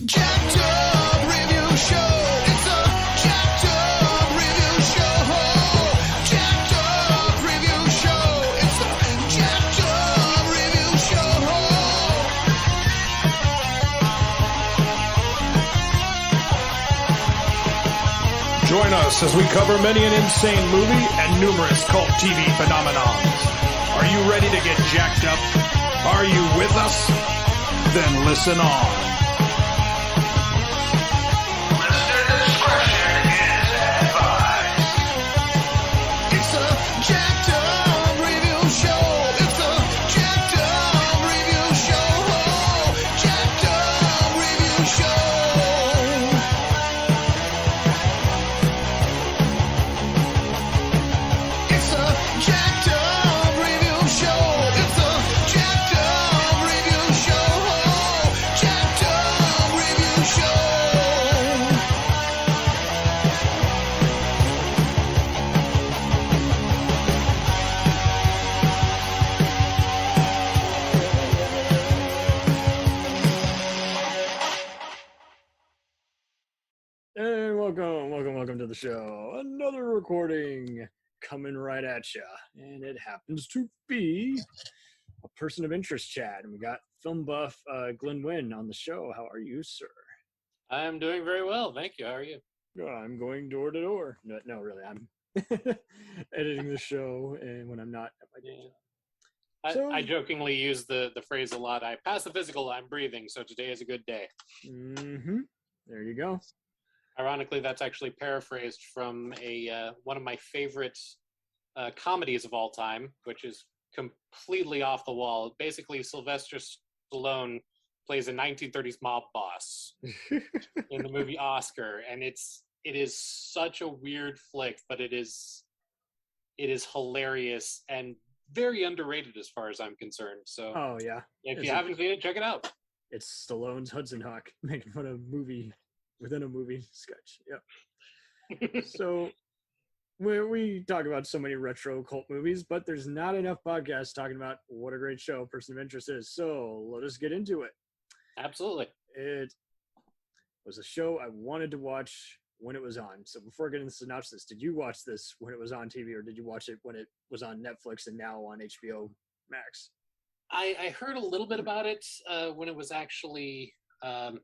jacked up review show. It's a jacked up review show. Jacked up review show. It's a jacked up review show. Join us as we cover many an insane movie and numerous cult TV phenomenons. Are you ready to get jacked up? Are you with us? Then listen on. Listener discretion is advised. It's a jacked up review show. It's a jacked up review show. Jacked up review show. It's a jacked up review show. It's a jacked up review show. Jacked up review show. And welcome to the show. Another recording coming right at you. And it happens to be a person of interest chat. And we got film buff Glenn Wynn on the show. How are you, sir? I'm doing very well, thank you. How are you? I'm going door to door. No, really, I'm editing the show and when I'm not at my day job. I jokingly use the phrase a lot. I pass the physical, I'm breathing, so today is a good day. Mm-hmm. There you go. Ironically, that's actually paraphrased from one of my favorite comedies of all time, which is completely off the wall. Basically, Sylvester Stallone plays a 1930s mob boss in the movie Oscar, and it is such a weird flick, but it is hilarious and very underrated as far as I'm concerned. So, Oh, yeah. if you haven't seen it, check it out. It's Stallone's Hudson Hawk making fun of movie within a movie sketch. Yep. So we talk about so many retro cult movies, but there's not enough podcasts talking about what a great show Person of Interest is. So let us get into it. Absolutely. It was a show I wanted to watch when it was on. So before getting the synopsis, did you watch this when it was on TV, or did you watch it when it was on Netflix and now on HBO Max? I heard a little bit about it when it was actually on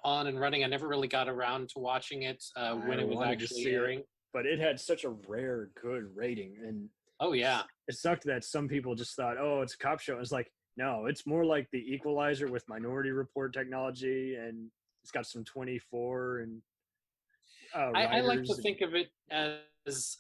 and running. I never really got around to watching it when it was actually airing. But it had such a rare, good rating. And oh, yeah. It sucked that some people just thought, oh, it's a cop show. It's like, no, it's more like The Equalizer with Minority Report technology, and it's got some 24 and I like to think of it as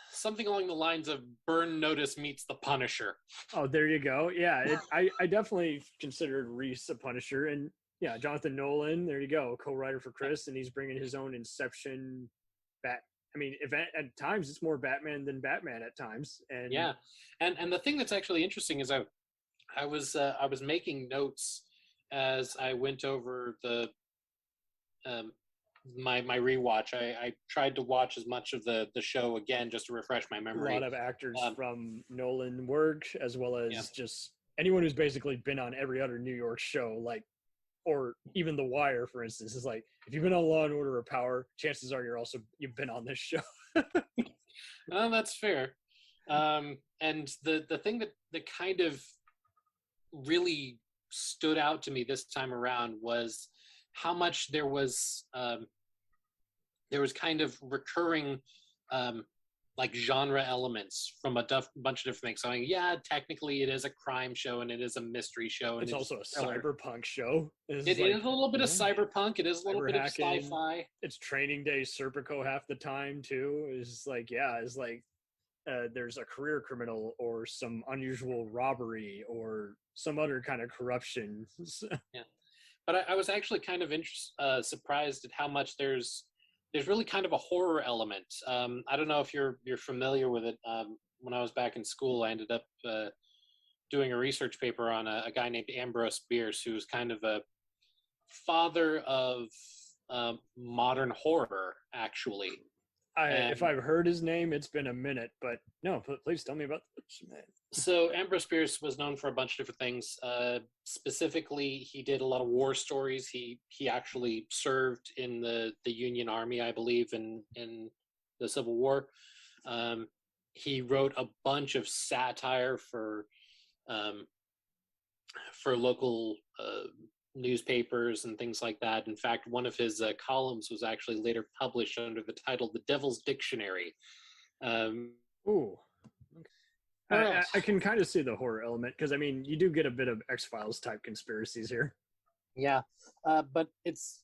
something along the lines of Burn Notice meets The Punisher. Oh, there you go. Yeah, I definitely considered Reese a Punisher. And yeah, Jonathan Nolan, there you go, co-writer for Chris, and he's bringing his own Inception at times it's more Batman than Batman at times. And yeah, and the thing that's actually interesting is I was making notes as I went over the my rewatch. I tried to watch as much of the show again just to refresh my memory. A lot of actors from Nolan work, as well as just anyone who's basically been on every other New York show, like, or even The Wire, for instance, is like, if you've been on Law and Order or Power, chances are you've been on this show. Well, that's fair. And the thing that kind of really stood out to me this time around was how much there was kind of recurring like genre elements from a bunch of different things. So yeah, technically it is a crime show and it is a mystery show. And it's also a cyberpunk show. It is a little bit of cyberpunk. It is a little bit of sci-fi. It's Training Day Serpico half the time too. It's like, there's a career criminal or some unusual robbery or some other kind of corruption. Yeah. But I was actually kind of surprised at how much there's really kind of a horror element. I don't know if you're familiar with it. When I was back in school, I ended up doing a research paper on a guy named Ambrose Bierce, who was kind of a father of modern horror, actually. If I've heard his name, it's been a minute, but no, please tell me about this man. So Ambrose Bierce was known for a bunch of different things. Specifically, he did a lot of war stories. He actually served in the Union Army, I believe, in the Civil War. He wrote a bunch of satire for local newspapers and things like that. In fact, one of his columns was actually later published under the title "The Devil's Dictionary." Ooh. I can kind of see the horror element because, I mean, you do get a bit of X-Files type conspiracies here. Yeah, but it's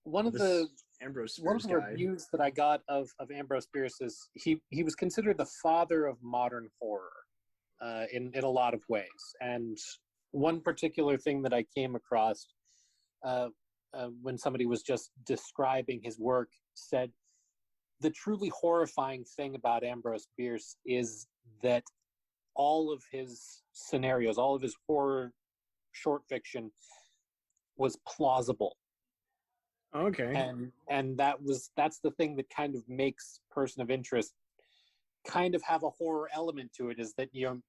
one of the reviews that I got of Ambrose Bierce is he was considered the father of modern horror in a lot of ways. And one particular thing that I came across when somebody was just describing his work said, the truly horrifying thing about Ambrose Bierce is that all of his scenarios, all of his horror short fiction was plausible. Okay. And that's the thing that kind of makes Person of Interest kind of have a horror element to it, is that, you know,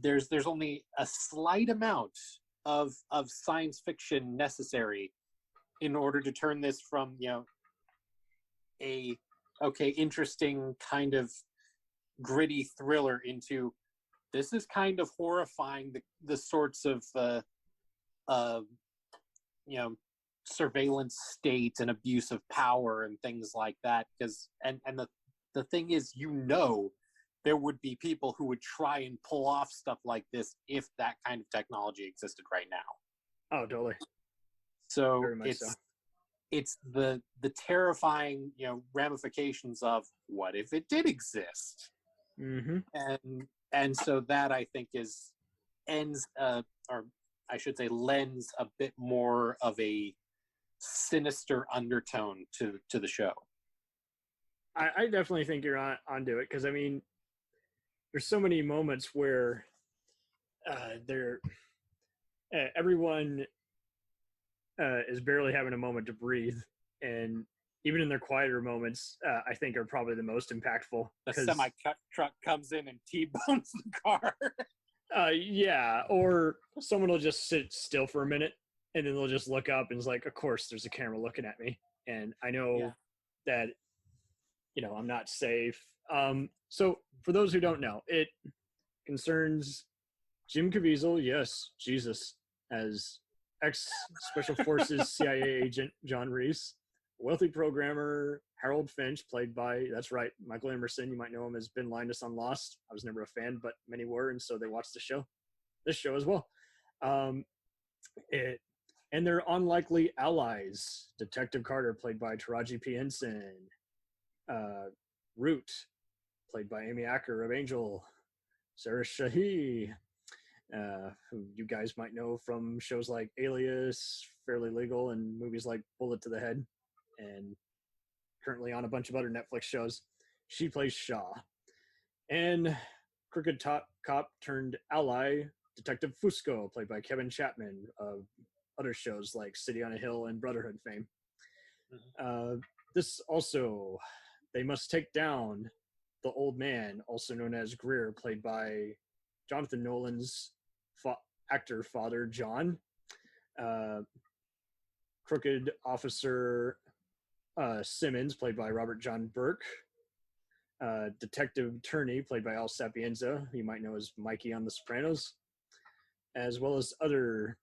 there's only a slight amount of science fiction necessary in order to turn this from, you know, a interesting kind of gritty thriller into this is kind of horrifying, the sorts of you know, surveillance state and abuse of power and things like that. Because and the thing is, you know, there would be people who would try and pull off stuff like this if that kind of technology existed right now. Oh, totally. So Very much so. It's the terrifying, you know, ramifications of what if it did exist. Mm-hmm. And so that, I think, lends a bit more of a sinister undertone to the show. I definitely think you're onto it, because, I mean, there's so many moments where everyone is barely having a moment to breathe, and even in their quieter moments, I think are probably the most impactful. The semi-truck comes in and T-bones the car. Yeah, or someone will just sit still for a minute, and then they'll just look up, and it's like, of course, there's a camera looking at me, and I know that, you know, I'm not safe. So for those who don't know, it concerns Jim Caviezel, yes, Jesus, as ex-Special Forces CIA agent John Reese, wealthy programmer Harold Finch, played by, that's right, Michael Emerson. You might know him as Ben Linus on Lost. I was never a fan, but many were, and so they watched this show as well. And their unlikely allies, Detective Carter, played by Taraji P. Henson, Root, played by Amy Acker of Angel, Sarah Shahi, who you guys might know from shows like Alias, Fairly Legal, and movies like Bullet to the Head, and currently on a bunch of other Netflix shows. She plays Shaw. And crooked cop turned ally, Detective Fusco, played by Kevin Chapman of other shows like City on a Hill and Brotherhood fame. This also, they must take down the old man, also known as Greer, played by Jonathan Nolan's actor father, John. Crooked officer Simmons, played by Robert John Burke. Detective Turney, played by Al Sapienza, who you might know as Mikey on The Sopranos, as well as other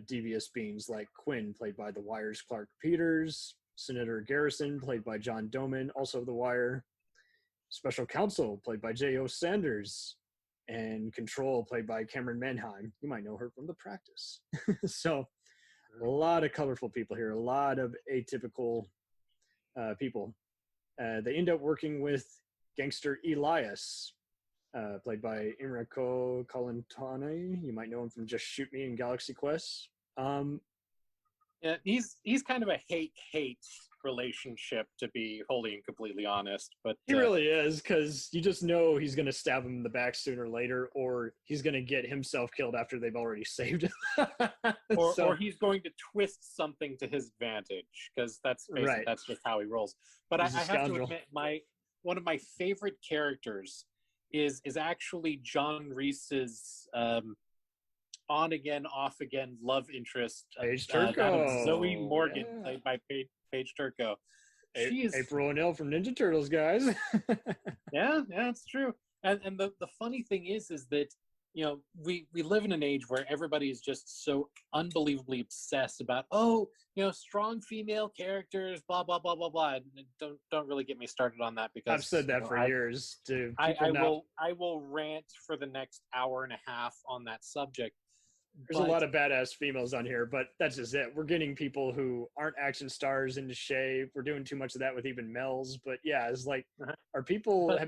devious beings like Quinn, played by The Wire's Clark Peters, Senator Garrison, played by John Doman, also of The Wire, Special Counsel, played by J.O. Sanders, and Control, played by Cameron Manheim. You might know her from The Practice. So a lot of colorful people here, a lot of atypical people. They end up working with gangster Elias, played by Enrico Colantoni. You might know him from Just Shoot Me and Galaxy Quest. Yeah, he's kind of a hate relationship, to be wholly and completely honest. But he really is, because you just know he's going to stab him in the back sooner or later, or he's going to get himself killed after they've already saved him. or he's going to twist something to his advantage, because that's just how he rolls. But I have to admit, one of my favorite characters is actually John Reese's on again, off again love interest, Paige that Turco. of Zoe Morgan, Yeah. played by Paige Turco. She is April O'Neil from Ninja Turtles, guys. yeah, it's true. And the funny thing is that, you know, we live in an age where everybody is just so unbelievably obsessed about, oh, you know, strong female characters, blah blah blah blah blah. And don't really get me started on that, because I've said that for years. To I will rant for the next hour and a half on that subject. There's a lot of badass females on here, but that's just it. We're getting people who aren't action stars into shape. We're doing too much of that with even males. But yeah, it's like, are people,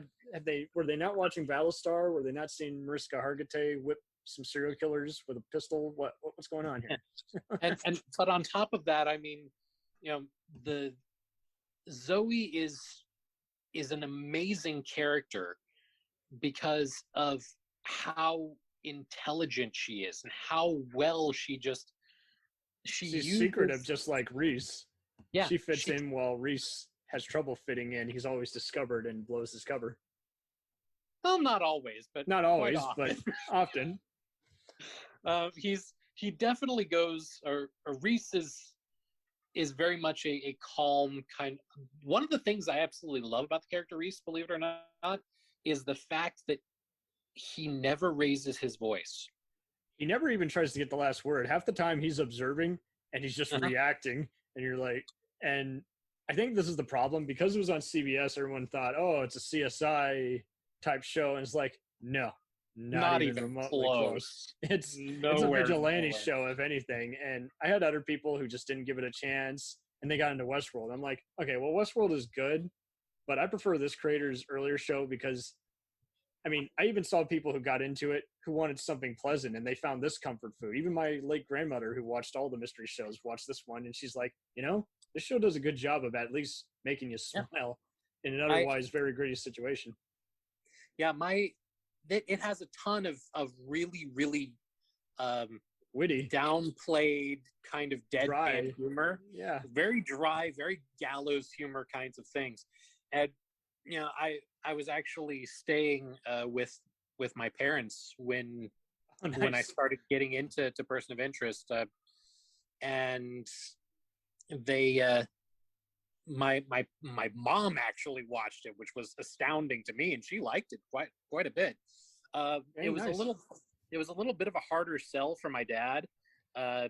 were they not watching Battlestar? Were they not seeing Mariska Hargitay whip some serial killers with a pistol? What's going on here? But on top of that, I mean, you know, the Zoe is an amazing character because of how intelligent she is and how well she's secretive, just like Reese. Yeah, she fits in while Reese has trouble fitting in. He's always discovered and blows his cover. Well, not always, but not always, often. but often. He definitely goes, or Reese is very much a calm kind. One of the things I absolutely love about the character Reese, believe it or not, is the fact that he never raises his voice. He never even tries to get the last word. Half the time he's observing and he's just reacting, and you're like, and I think this is the problem, because it was on CBS, everyone thought, oh, it's a CSI type show, and it's like, no, not even remotely close. It's a vigilante show, if anything. And I had other people who just didn't give it a chance, and they got into Westworld. I'm like, okay, well, Westworld is good, but I prefer this creator's earlier show, because I mean, I even saw people who got into it who wanted something pleasant, and they found this comfort food. Even my late grandmother, who watched all the mystery shows, watched this one, and she's like, you know, this show does a good job of at least making you smile in an otherwise very gritty situation. Yeah, it has a ton of really, really witty, downplayed kind of deadpan humor. Yeah, very dry, very gallows humor kinds of things. And you know, I was actually staying with my parents when I started getting into Person of Interest, and they my mom actually watched it, which was astounding to me, and she liked it quite a bit. It was a little bit of a harder sell for my dad,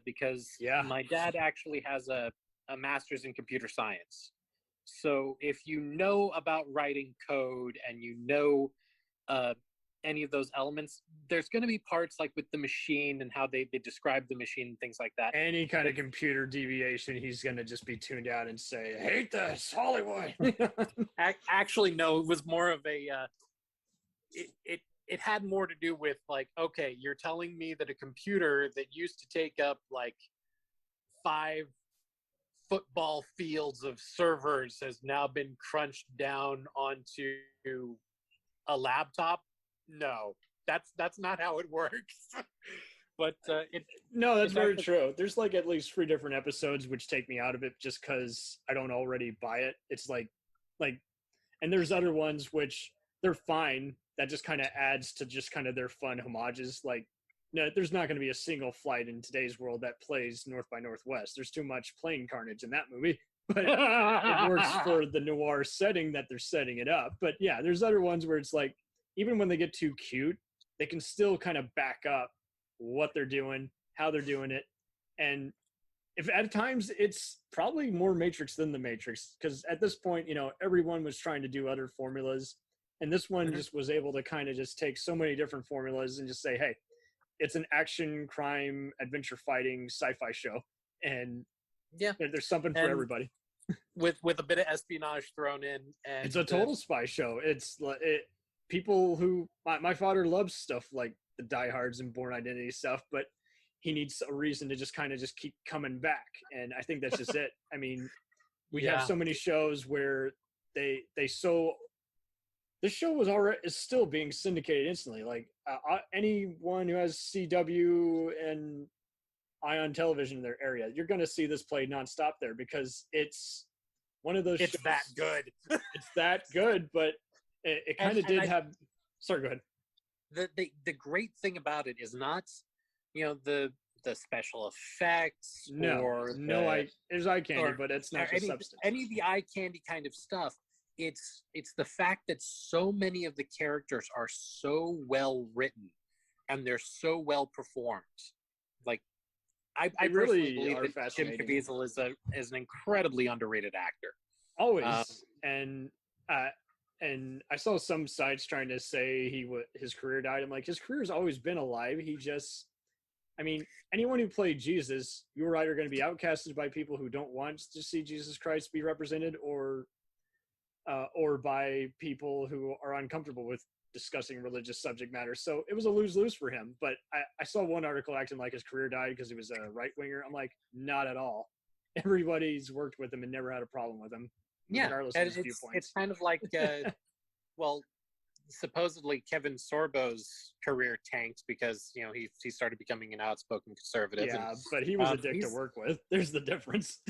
because my dad actually has a master's in computer science. So if you know about writing code and you know any of those elements, there's going to be parts like with the machine and how they describe the machine and things like that. Any kind of computer deviation, he's going to just be tuned out and say, I hate this, Hollywood. Actually, no, it was more of a, it had more to do with like, okay, you're telling me that a computer that used to take up like 5 football fields of servers has now been crunched down onto a laptop. No, that's not how it works. But that's very true. There's like at least 3 different episodes which take me out of it just because I don't already buy it. It's like, and there's other ones which they're fine. That just kind of adds to just kind of their fun homages. Like, no, there's not going to be a single flight in today's world that plays North by Northwest. There's too much plane carnage in that movie, but it works for the noir setting that they're setting it up. But yeah, there's other ones where it's like, even when they get too cute, they can still kind of back up what they're doing, how they're doing it. And if at times it's probably more Matrix than the Matrix, because at this point, you know, everyone was trying to do other formulas. And this one just was able to kind of just take so many different formulas and just say, hey, it's an action, crime, adventure fighting sci-fi show. And there's something for everybody. With a bit of espionage thrown in. And it's a total spy show. It's people who, my father loves stuff like the diehards and Born Identity stuff, but he needs a reason to just kind of just keep coming back. And I think that's just it. I mean, we have so many shows where this show is still being syndicated instantly. Like anyone who has CW and Ion Television in their area, you're going to see this played nonstop there, because it's one of those shows. That good. It's that good, but it kind of did have Sorry, go ahead. The great thing about it is not, the special effects There's eye candy, but it's not the substance. Any of the eye candy kind of stuff. It's the fact that so many of the characters are so well written and they're so well performed. Like, I really personally believe that Jim fascinating. Caviezel is an incredibly underrated actor. Always. And I saw some sites trying to say his career died. I'm like, his career's always been alive. Anyone who played Jesus, you were either going to be outcasted by people who don't want to see Jesus Christ be represented, or by people who are uncomfortable with discussing religious subject matter. So it was a lose-lose for him. But I saw one article acting like his career died because he was a right-winger. I'm like, not at all. Everybody's worked with him and never had a problem with him. Yeah, regardless of his viewpoints. It's kind of like, supposedly Kevin Sorbo's career tanked because he started becoming an outspoken conservative. Yeah, but he was a dick to work with. There's the difference.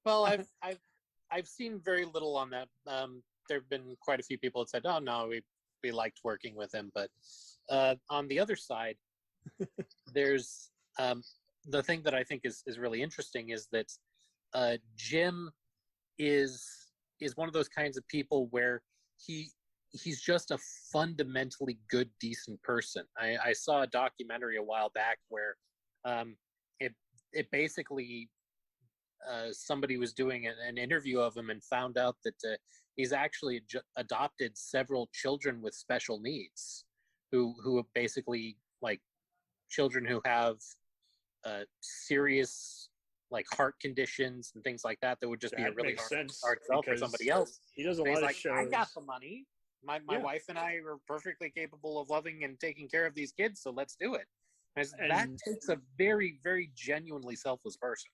Well, I've seen very little on that. There have been quite a few people that said, "Oh no, we liked working with him," but on the other side, there's the thing that I think is really interesting is that Jim is one of those kinds of people where he's just a fundamentally good, decent person. I saw a documentary a while back where it basically somebody was doing an interview of him and found out that he's actually adopted several children with special needs who are basically like children who have serious like heart conditions and things like that would just be a really hard sell for somebody else. He does a lot of shows. I got the money. My wife and I are perfectly capable of loving and taking care of these kids, so let's do it. That takes a very, very genuinely selfless person.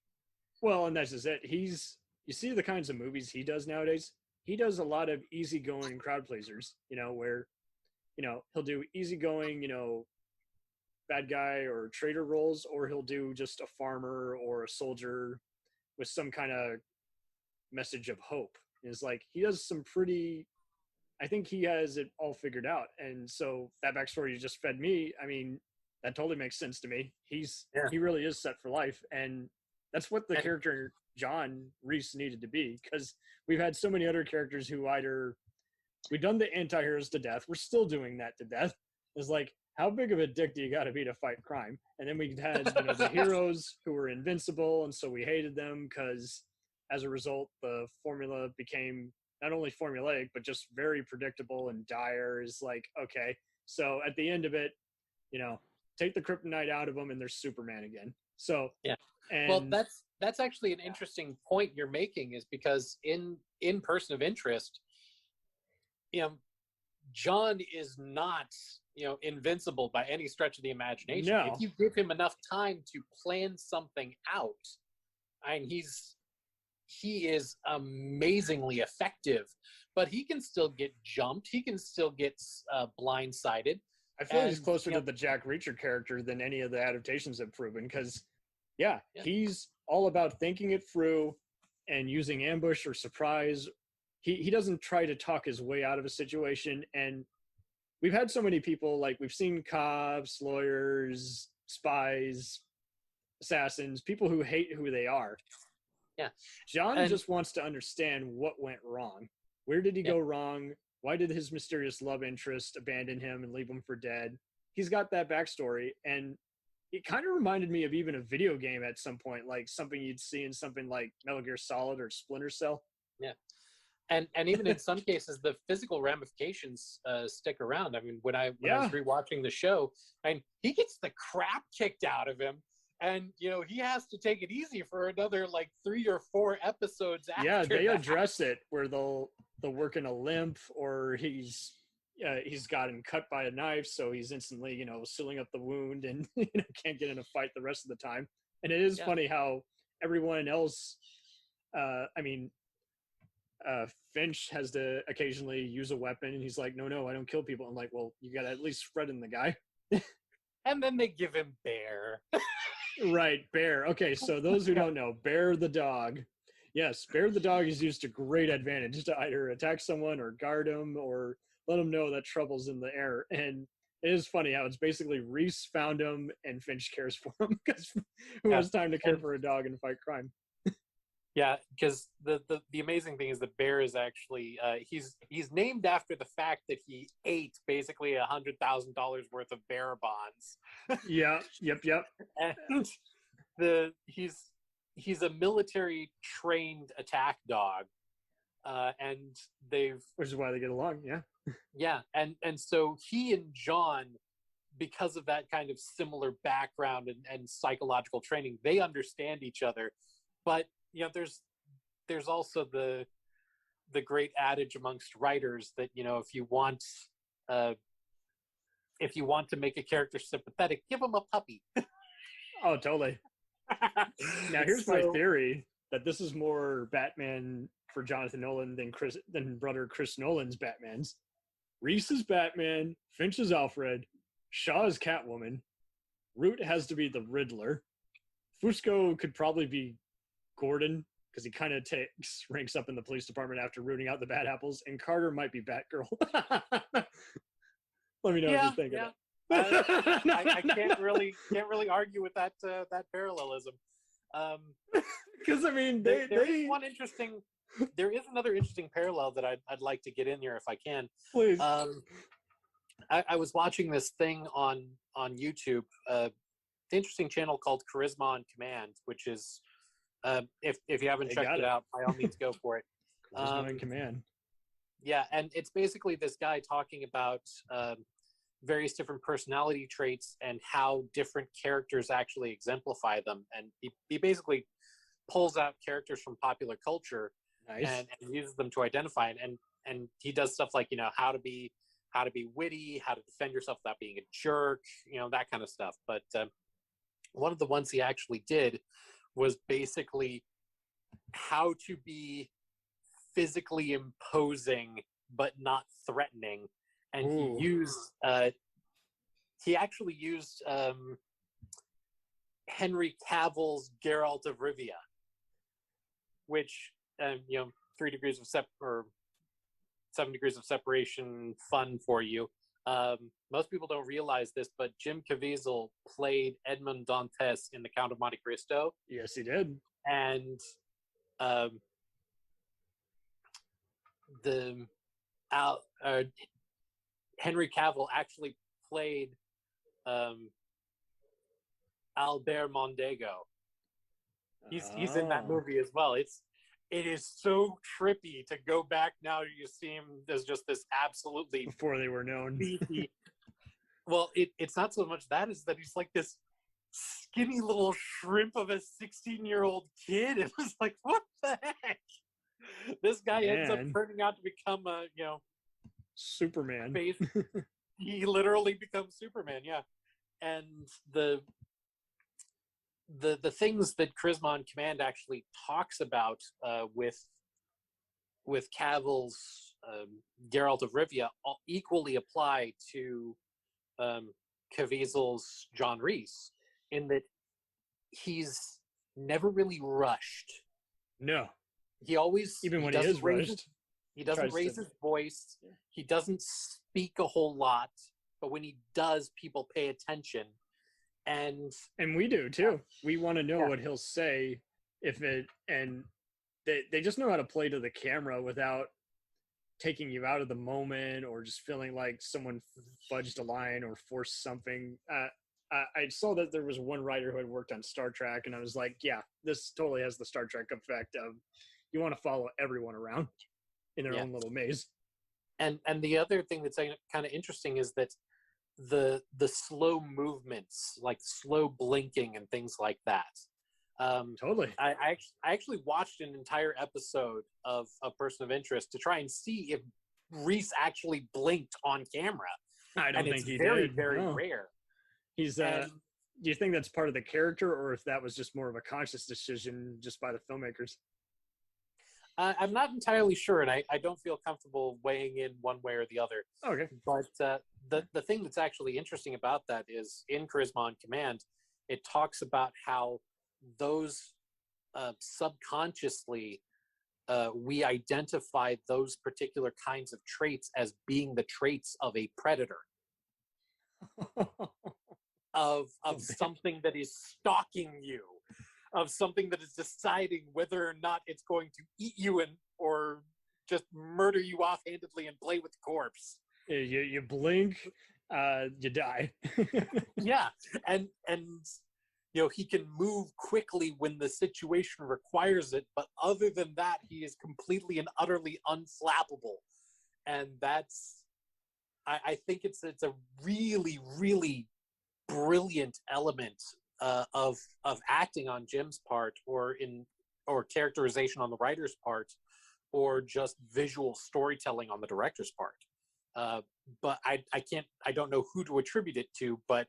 Well, and that's just it. You see the kinds of movies he does nowadays. He does a lot of easygoing crowd pleasers, where, he'll do easygoing, bad guy or traitor roles, or he'll do just a farmer or a soldier with some kind of message of hope. And it's like, he does some I think he has it all figured out. And so that backstory you just fed me, that totally makes sense to me. He really is set for life. And that's what the character John Reese needed to be, because we've had so many other characters who we've done the anti-heroes to death. We're still doing that to death. It's like, how big of a dick do you got to be to fight crime? And then we had the heroes who were invincible, and so we hated them because as a result, the formula became not only formulaic, but just very predictable and dire. Is like, okay, so at the end of it, take the kryptonite out of them and there's Superman again. So yeah. And, well, that's actually an interesting point you're making, is because in Person of Interest, John is not, invincible by any stretch of the imagination. No. If you give him enough time to plan something out, he is amazingly effective, but he can still get jumped. He can still get blindsided. I feel he's closer to the Jack Reacher character than any of the adaptations have proven, because he's all about thinking it through and using ambush or surprise. He doesn't try to talk his way out of a situation. And we've had so many people, like we've seen cops, lawyers, spies, assassins, people who hate who they are. Yeah. John just wants to understand what went wrong. Where did he go wrong? Why did his mysterious love interest abandon him and leave him for dead? He's got that backstory, and it kind of reminded me of even a video game at some point, like something you'd see in something like Metal Gear Solid or Splinter Cell. Yeah. And even in some cases, the physical ramifications stick around. When I was rewatching the show, he gets the crap kicked out of him, and he has to take it easy for another like 3 or 4 episodes after. Yeah, they address it where they'll work in a limp, or he's gotten cut by a knife, so he's instantly sealing up the wound and can't get in a fight the rest of the time. And it is funny how everyone else, Finch has to occasionally use a weapon, and he's like, no, I don't kill people. I'm like, well, you got to at least threaten the guy. And then they give him Bear. Right, Bear. Okay, so those who don't know, Bear the dog. Yes, Bear the dog is used to great advantage to either attack someone or guard him, or let him know that trouble's in the air. And it is funny how it's basically Reese found him and Finch cares for him because who has time to care for a dog and fight crime? Yeah, because the amazing thing is the bear is actually he's named after the fact that he ate basically $100,000 worth of bear bonds. Yeah, yep. And he's a military trained attack dog, and Which is why they get along. yeah, and so he and John, because of that kind of similar background and psychological training, they understand each other, but. There's also the great adage amongst writers that if you want to make a character sympathetic, give them a puppy. Oh, totally. Now here's my theory that this is more Batman for Jonathan Nolan than brother Chris Nolan's Batmans. Reese is Batman, Finch is Alfred, Shaw is Catwoman, Root has to be the Riddler, Fusco could probably be Gordon, because he kind of ranks up in the police department after rooting out the bad apples, and Carter might be Batgirl. Let me know what you think of that. I can't really argue with that parallelism. Because I mean, there is another interesting parallel that I'd like to get in here if I can. Please. I was watching this thing on YouTube, interesting channel called Charisma on Command, which is if you haven't checked it out, by all means go for it. In command. Yeah, and it's basically this guy talking about various different personality traits and how different characters actually exemplify them. And he basically pulls out characters from popular culture and uses them to identify. And he does stuff like how to be witty, how to defend yourself without being a jerk, that kind of stuff. But one of the ones he actually did was basically how to be physically imposing but not threatening, and he actually used Henry Cavill's Geralt of Rivia, which 3 degrees of 7 degrees of separation fun for you. Most people don't realize this, but Jim Caviezel played Edmond Dantes in The Count of Monte Cristo. Yes, he did. And Henry Cavill actually played Albert Mondego. He's in that movie as well. It is so trippy to go back now. You see him as just this absolutely before they were known. Beefy. Well, it's not so much that is that he's like this skinny little shrimp of a 16-year-old kid. It was like, what the heck? This guy ends up turning out to become a Superman. He literally becomes Superman, yeah. And the things that Charisma on Command actually talks about with Cavill's Geralt of Rivia equally apply to Caviezel's John Reese, in that he's never really rushed. No. He always, even when he is rushed, he doesn't raise his voice. Yeah. He doesn't speak a whole lot, but when he does, people pay attention. And we do too. We want to know what he'll say and they just know how to play to the camera without taking you out of the moment or just feeling like someone fudged a line or forced something. I saw that there was one writer who had worked on Star Trek, and I was like, yeah, this totally has the Star Trek effect of you want to follow everyone around in their own little maze. And the other thing that's kind of interesting is that the slow movements, like slow blinking and things like that. Totally. I actually watched an entire episode of A Person of Interest to try and see if Reese actually blinked on camera. I don't think he did. Very, very rare. He's do you think that's part of the character, or if that was just more of a conscious decision just by the filmmakers? I'm not entirely sure, and I don't feel comfortable weighing in one way or the other. Okay. But the thing that's actually interesting about that is in Charisma on Command, it talks about how those subconsciously we identify those particular kinds of traits as being the traits of a predator, of something that is stalking you, of something that is deciding whether or not it's going to eat you or just murder you offhandedly and play with the corpse. You blink, you die. Yeah, and he can move quickly when the situation requires it, but other than that, he is completely and utterly unflappable. And that's, I think it's a really, really brilliant element of acting on Jim's part, or characterization on the writer's part, or just visual storytelling on the director's part. But I don't know who to attribute it to, but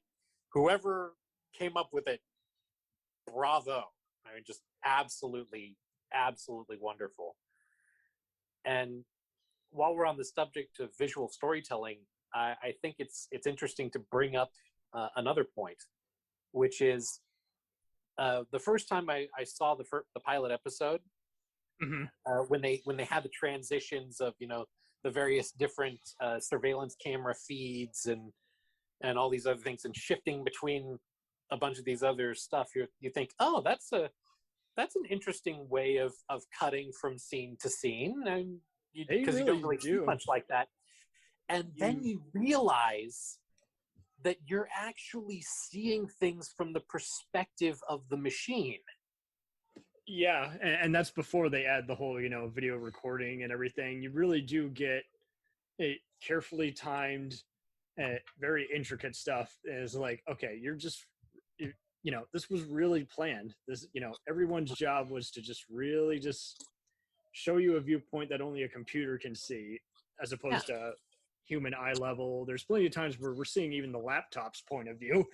whoever came up with it, bravo. I mean, just absolutely, absolutely wonderful. And while we're on the subject of visual storytelling, I think it's interesting to bring up another point, which is the first time I saw the pilot episode, Mm-hmm. when they had the transitions of the various different surveillance camera feeds and all these other things, and shifting between a bunch of these other stuff, you think, oh, that's an interesting way of cutting from scene to scene, and because you don't really see much like that. And then you realize that you're actually seeing things from the perspective of the machine. Yeah, and that's before they add the whole, video recording and everything. You really do get a carefully timed, very intricate stuff. Is like, okay, this was really planned. This, everyone's job was to just really just show you a viewpoint that only a computer can see, as opposed to human eye level. There's plenty of times where we're seeing even the laptop's point of view.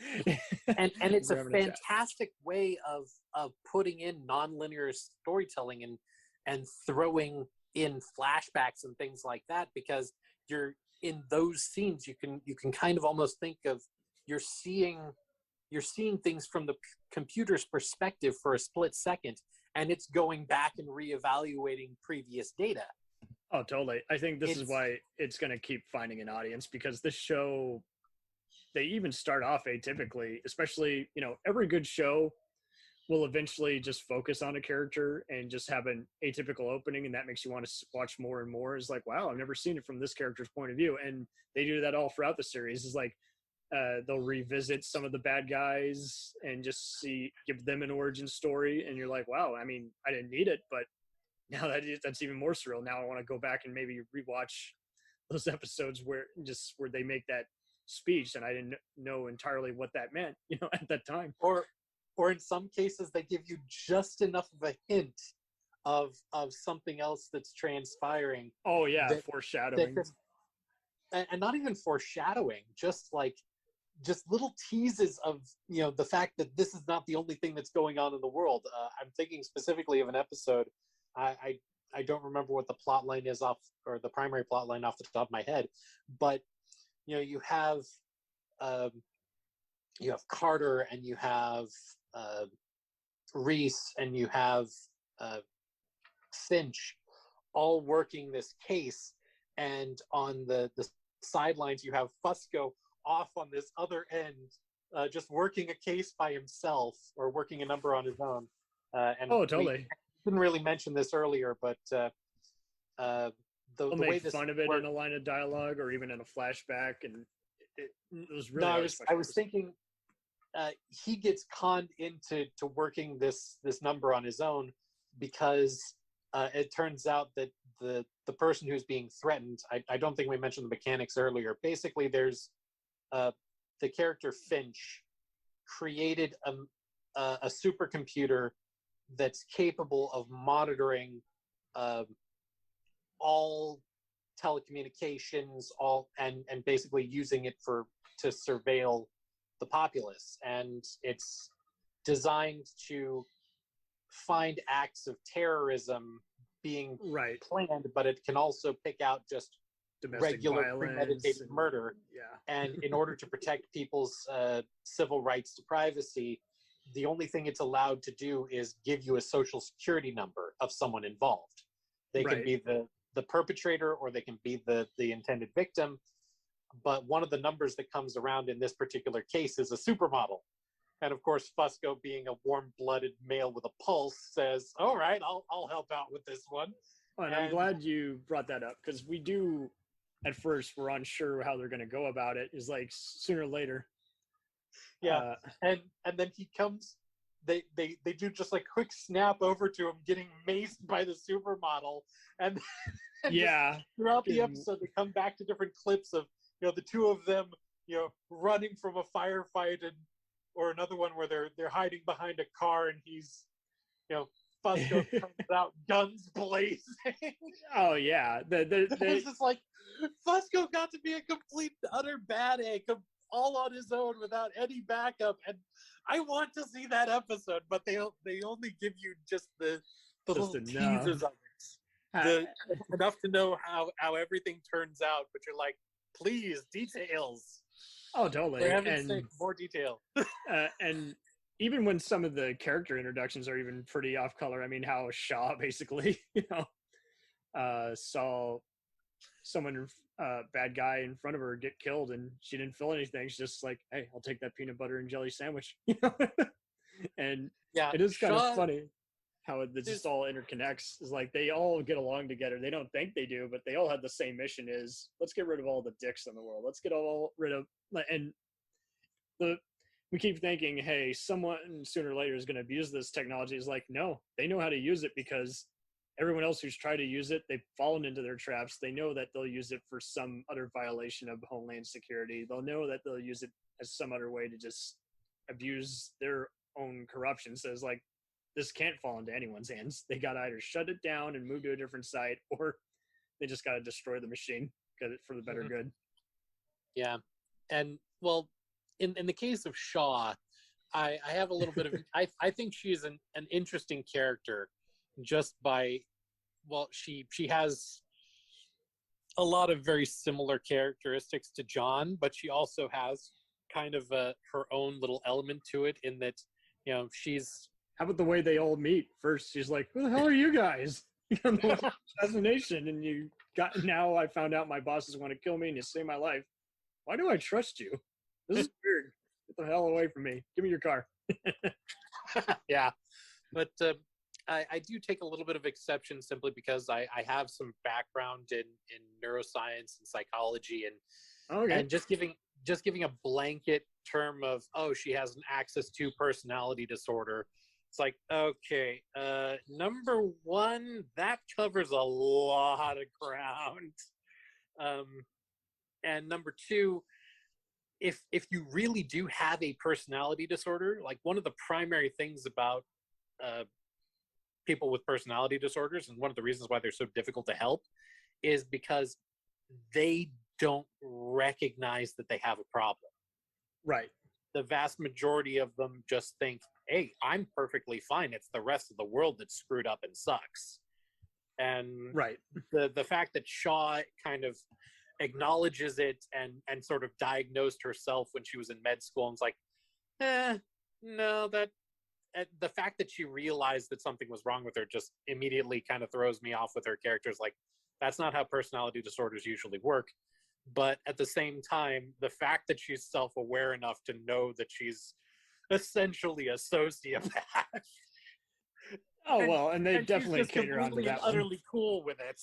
and it's a fantastic way of putting in nonlinear storytelling and throwing in flashbacks and things like that, because you're in those scenes, you can kind of almost think of you're seeing things from the computer's perspective for a split second, and it's going back and reevaluating previous data. Oh, totally. I think this is why it's going to keep finding an audience, because this show, they even start off atypically, especially, every good show will eventually just focus on a character and just have an atypical opening, and that makes you want to watch more and more. It's like, wow, I've never seen it from this character's point of view. And they do that all throughout the series. It's like they'll revisit some of the bad guys and just give them an origin story, and you're like, wow, I mean, I didn't need it, but now that's even more surreal. Now I want to go back and maybe rewatch those episodes where they make that speech, and I didn't know entirely what that meant, at that time. Or in some cases, they give you just enough of a hint of something else that's transpiring. Oh yeah, foreshadowing. And not even foreshadowing, just little teases of the fact that this is not the only thing that's going on in the world. I'm thinking specifically of an episode. I don't remember what the plot line is or the primary plot line off the top of my head, but you have Carter, and you have Reese, and you have Finch, all working this case, and on the sidelines you have Fusco off on this other end, just working a case by himself, or working a number on his own. Totally. We didn't really mention this earlier, but the way this fun of it worked, in a line of dialogue, or even in a flashback, and it was really. No, I was thinking he gets conned into working this number on his own, because it turns out that the person who's being threatened, I don't think we mentioned the mechanics earlier. Basically, there's the character Finch created a supercomputer that's capable of monitoring all telecommunications, and basically using it to surveil the populace. And it's designed to find acts of terrorism being planned, but it can also pick out just domestic regular violence, premeditated murder. Yeah. And in order to protect people's civil rights to privacy, the only thing it's allowed to do is give you a social security number of someone involved. They can Right. be the perpetrator or they can be the intended victim. But one of the numbers that comes around in this particular case is a supermodel. And of course, Fusco, being a warm-blooded male with a pulse, says, "All right, I'll help out with this one." And I'm And- glad you brought that up because we do, at first, we're unsure how they're going to go about it. Is like sooner or later. Yeah, and then he comes. They do just like quick snap over to him getting maced by the supermodel, and Yeah. throughout the episode they come back to different clips of the two of them running from a firefight or another one where they're hiding behind a car and he's Fusco comes out guns blazing. Oh yeah. It's just like Fusco got to be a complete utter bad egg all on his own without any backup, and I want to see that episode, but they only give you just the little enough. teasers of it, enough to know how everything turns out. But you're like, please, details. Oh, totally. For heaven's sake, more detail. And even when some of the character introductions are even pretty off color, I mean, how Shaw basically, saw someone, bad guy in front of her get killed and she didn't feel anything. She's just like, hey, I'll take that peanut butter and jelly sandwich. And yeah, it is kind Shaw, of funny how it just all interconnects. Is like they all get along together. They don't think they do, but they all have the same mission: is let's get rid of all the dicks in the world. Let's get all rid of and we keep thinking, hey, someone sooner or later is going to abuse this technology. Is like, no, they know how to use it because everyone else who's tried to use it, they've fallen into their traps. They know that they'll use it for some other violation of Homeland Security. They'll know that they'll use it as some other way to just abuse their own corruption. So it's like, this can't fall into anyone's hands. They got to either shut it down and move to a different site, or they just got to destroy the machine for the better good. Yeah. And well, in the case of Shaw, I have a little bit of, I think she's an interesting character just by, well, she has a lot of very similar characteristics to John, but she also has kind of her own little element to it in that, she's... How about the way they all meet? First, she's like, who the hell are you guys? Assassination, and now I found out my bosses want to kill me and you save my life. Why do I trust you? This is weird. Get the hell away from me. Give me your car. Yeah. But I do take a little bit of exception simply because I have some background in neuroscience and psychology, and just giving a blanket term of, oh, she has an access to personality disorder. It's like, okay, number one, that covers a lot of ground. And number two, if you really do have a personality disorder, like one of the primary things about people with personality disorders, and one of the reasons why they're so difficult to help, is because they don't recognize that they have a problem. Right. The vast majority of them just think, hey, I'm perfectly fine. It's the rest of the world that's screwed up and sucks. And right. The fact that Shaw kind of acknowledges it and sort of diagnosed herself when she was in med school and was like, no, that the fact that she realized that something was wrong with her just immediately kind of throws me off with her characters. Like, that's not how personality disorders usually work. But at the same time, the fact that she's self-aware enough to know that she's essentially a sociopath. Oh, well, and they definitely she's just cater on to completely that and utterly cool with it.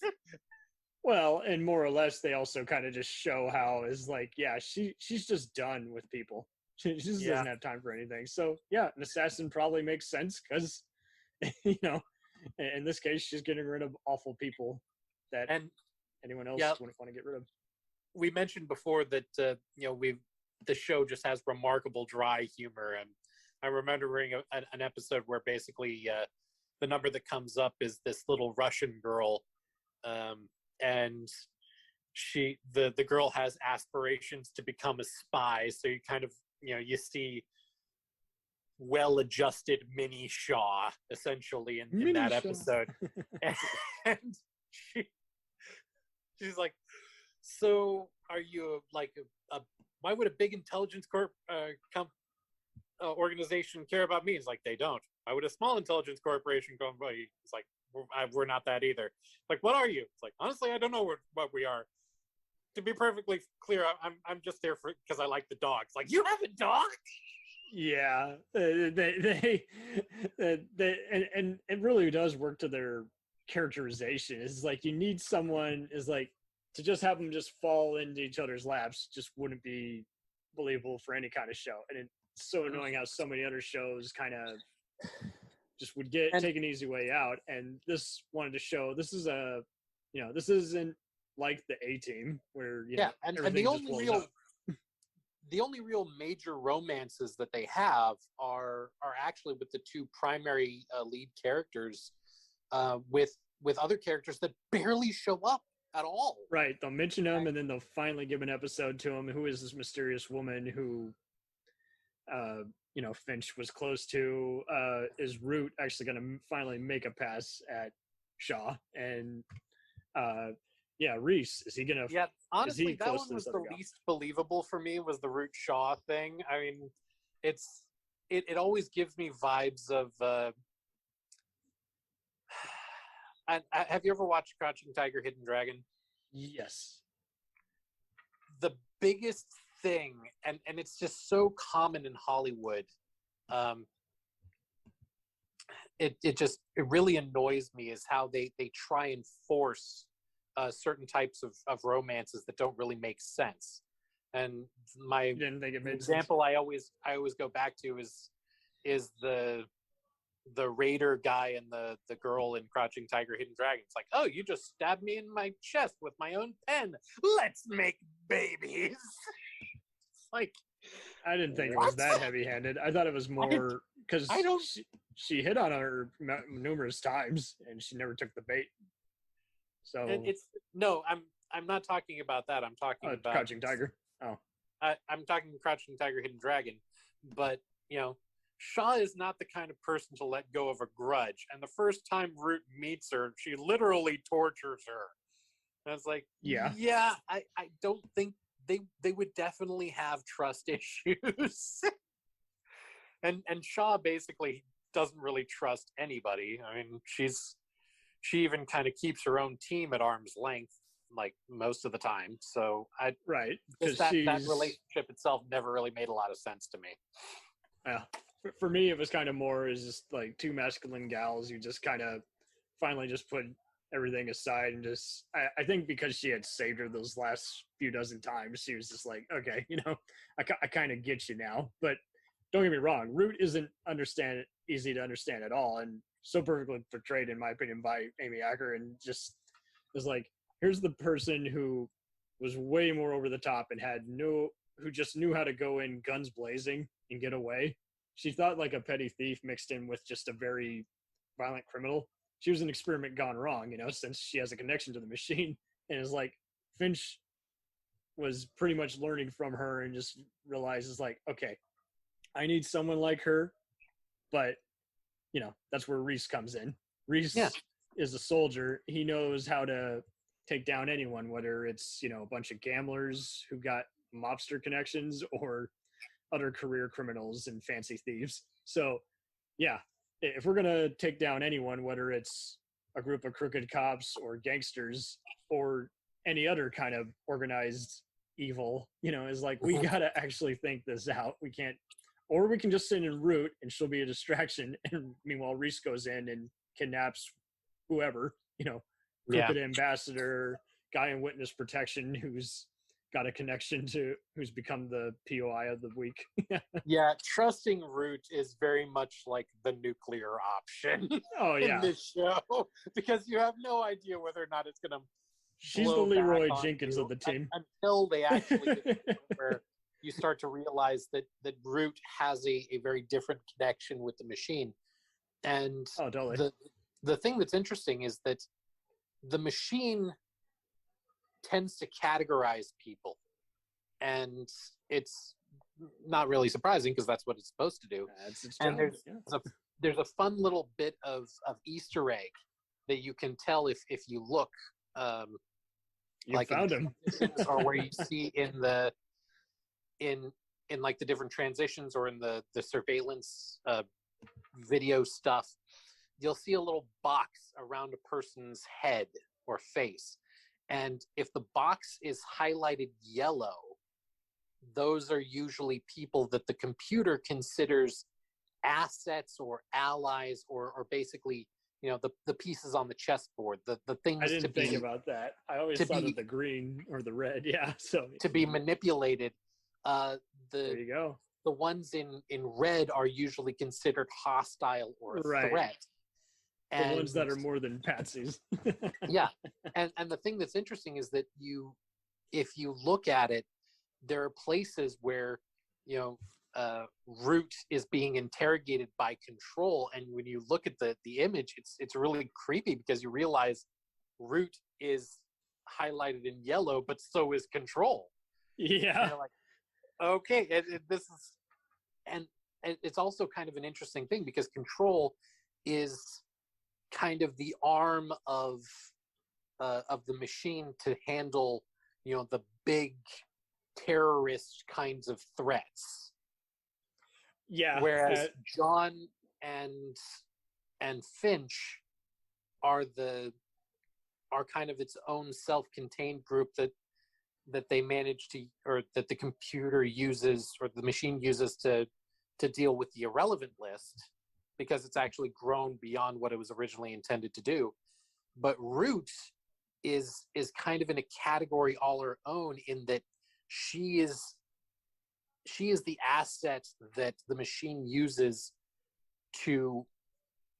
Well, and more or less, they also kind of just show how is like, yeah, she's just done with people. She just doesn't have time for anything. So, yeah, an assassin probably makes sense because, in this case, she's getting rid of awful people that anyone else wouldn't want to get rid of. We mentioned before that the show just has remarkable dry humor, and I'm remembering an episode where basically the number that comes up is this little Russian girl, and the girl has aspirations to become a spy. So you kind of you see well-adjusted mini Shaw essentially in that episode, and she's like, so are you like why would a big intelligence organization care about me? It's like, they don't. Why would a small intelligence corporation go? It's like, we're not that either. Like, what are you? It's like, honestly, I don't know what we are. To be perfectly clear, I'm just there because I like the dogs. Like, you have a dog? Yeah, they and it really does work to their characterization. It's like you need someone is like to just have them just fall into each other's laps just wouldn't be believable for any kind of show. And it's so annoying how so many other shows kind of just would take an easy way out. And this wanted to show this is this isn't like the A-Team where and the only real major romances that they have are actually with the two primary lead characters, with other characters that barely show up at all. Right, they'll mention them and then they'll finally give an episode to him. Who is this mysterious woman who, Finch was close to? Is Root actually going to finally make a pass at Shaw? And Reese, is he gonna? Yeah, honestly, that one was the least believable for me. Was the Root Shaw thing? I mean, it always gives me vibes of. And have you ever watched Crouching Tiger, Hidden Dragon? Yes. The biggest thing, and it's just so common in Hollywood. It really annoys me is how they try and force certain types of romances that don't really make sense. And my example I always go back to is the raider guy and the girl in Crouching Tiger, Hidden Dragon. It's like, oh, you just stabbed me in my chest with my own pen. Let's make babies. Like, I didn't think it was that heavy-handed. I thought it was more because she hit on her numerous times and she never took the bait. So I'm not talking about that. I'm talking about Crouching Tiger. Oh, I'm talking Crouching Tiger, Hidden Dragon. But Shaw is not the kind of person to let go of a grudge. And the first time Root meets her, she literally tortures her. And I was like, I don't think they would definitely have trust issues. and Shaw basically doesn't really trust anybody. I mean, she even kind of keeps her own team at arm's length, like most of the time. So that relationship itself never really made a lot of sense to me. Yeah, for me, it was kind of more is just like two masculine gals who just kind of finally just put everything aside and just. I think because she had saved her those last few dozen times, she was just like, okay, I kind of get you now. But don't get me wrong, Root isn't easy to understand at all, and so perfectly portrayed, in my opinion, by Amy Acker, and just was like, here's the person who was way more over the top and who just knew how to go in guns blazing and get away. She thought like a petty thief mixed in with just a very violent criminal. She was an experiment gone wrong, since she has a connection to the machine, and is like Finch was pretty much learning from her and just realizes like, okay, I need someone like her, but that's where Reese comes in. Reese is a soldier. He knows how to take down anyone, whether it's, a bunch of gamblers who got mobster connections or other career criminals and fancy thieves. So, if we're going to take down anyone, whether it's a group of crooked cops or gangsters or any other kind of organized evil, is like, we got to actually think this out. We can't. Or we can just send in Root and she'll be a distraction. And meanwhile, Reese goes in and kidnaps whoever, crooked ambassador, guy in witness protection who's got a connection to, who's become the POI of the week. Yeah, trusting Root is very much like the nuclear option in this show. Because you have no idea whether or not it's going to She's the Leroy Jenkins of the team. Until they actually get where you start to realize that Root has a very different connection with the machine. And totally. The thing that's interesting is that the machine tends to categorize people. And it's not really surprising because that's what it's supposed to do. And there's a fun little bit of Easter egg that you can tell if you look you like found him or where you see in like the different transitions or in the surveillance video stuff, you'll see a little box around a person's head or face. And if the box is highlighted yellow, those are usually people that the computer considers assets or allies, or basically, the pieces on the chessboard, the things I didn't think about that. I always thought of the green or the red. Yeah. So to be manipulated. There you go. The ones in red are usually considered hostile or a threat. The ones that are more than patsies. Yeah. And the thing that's interesting is that if you look at it, there are places where, Root is being interrogated by Control. And when you look at the image, it's really creepy because you realize Root is highlighted in yellow, but so is Control. Yeah. And you're like, okay, this is, and it's also kind of an interesting thing because Control is kind of the arm of the machine to handle, the big terrorist kinds of threats. Yeah. Whereas John and Finch are kind of its own self-contained group that they manage to, or that the computer uses, or the machine uses to deal with the irrelevant list, because it's actually grown beyond what it was originally intended to do. But Root is kind of in a category all her own, in that she is the asset that the machine uses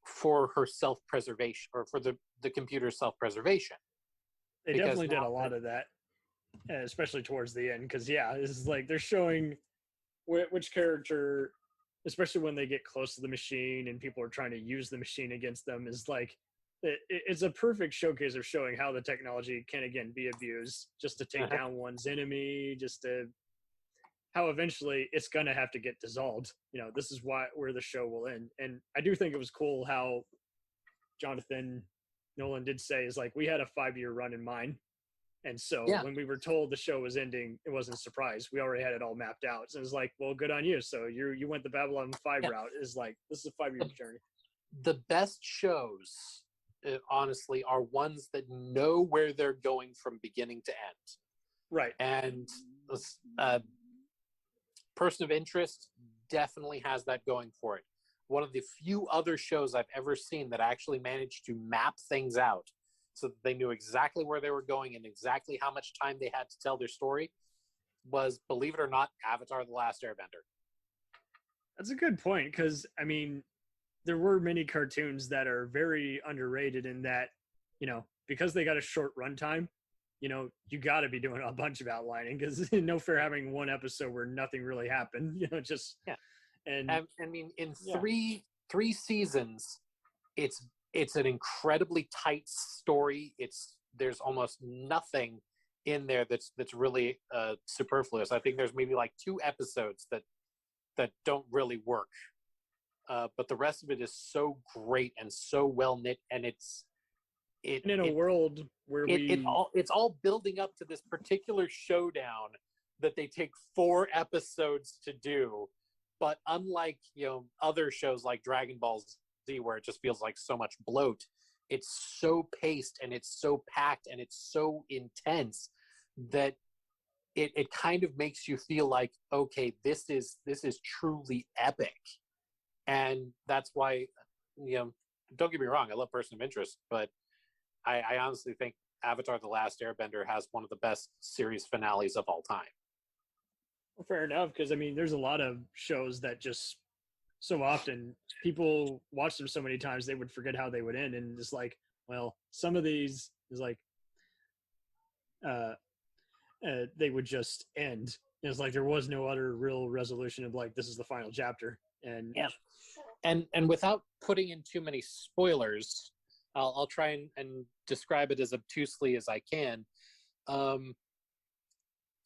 for her self-preservation, or for the computer's self-preservation. They definitely did a lot of that, especially towards the end, because it's like they're showing which character, especially when they get close to the machine and people are trying to use the machine against them, is like it's a perfect showcase of showing how the technology can again be abused just to take down one's enemy, just to how eventually it's going to have to get dissolved. This is where the show will end. And I do think it was cool how Jonathan Nolan did say, is like, we had a 5-year run in mind. And so when we were told the show was ending, it wasn't a surprise. We already had it all mapped out. So it was like, well, good on you. So you went the Babylon 5 route. Is like, this is a 5-year journey. The best shows, honestly, are ones that know where they're going from beginning to end. Right. And Person of Interest definitely has that going for it. One of the few other shows I've ever seen that actually managed to map things out so that they knew exactly where they were going and exactly how much time they had to tell their story was, believe it or not, Avatar: The Last Airbender. That's a good point, because, I mean, there were many cartoons that are very underrated in that, because they got a short runtime, you got to be doing a bunch of outlining, because no fair having one episode where nothing really happened, just. Yeah. And I mean, in three seasons, it's an incredibly tight story. There's almost nothing in there that's really superfluous. I think there's maybe like 2 episodes that don't really work, but the rest of it is so great and so well knit, and in a world where it's all building up to this particular showdown that they take 4 episodes to do. But unlike other shows like Dragon Ball Z, where it just feels like so much bloat, it's so paced and it's so packed and it's so intense that it kind of makes you feel like, okay, this is truly epic. And that's why, don't get me wrong, I love Person of Interest, but I honestly think Avatar: The Last Airbender has one of the best series finales of all time. Well, fair enough, because I mean, there's a lot of shows that just so often people watch them so many times they would forget how they would end, and it's like, well, some of these is like they would just end. It's like there was no other real resolution of like, this is the final chapter. And and without putting in too many spoilers, I'll try and describe it as obtusely as I can.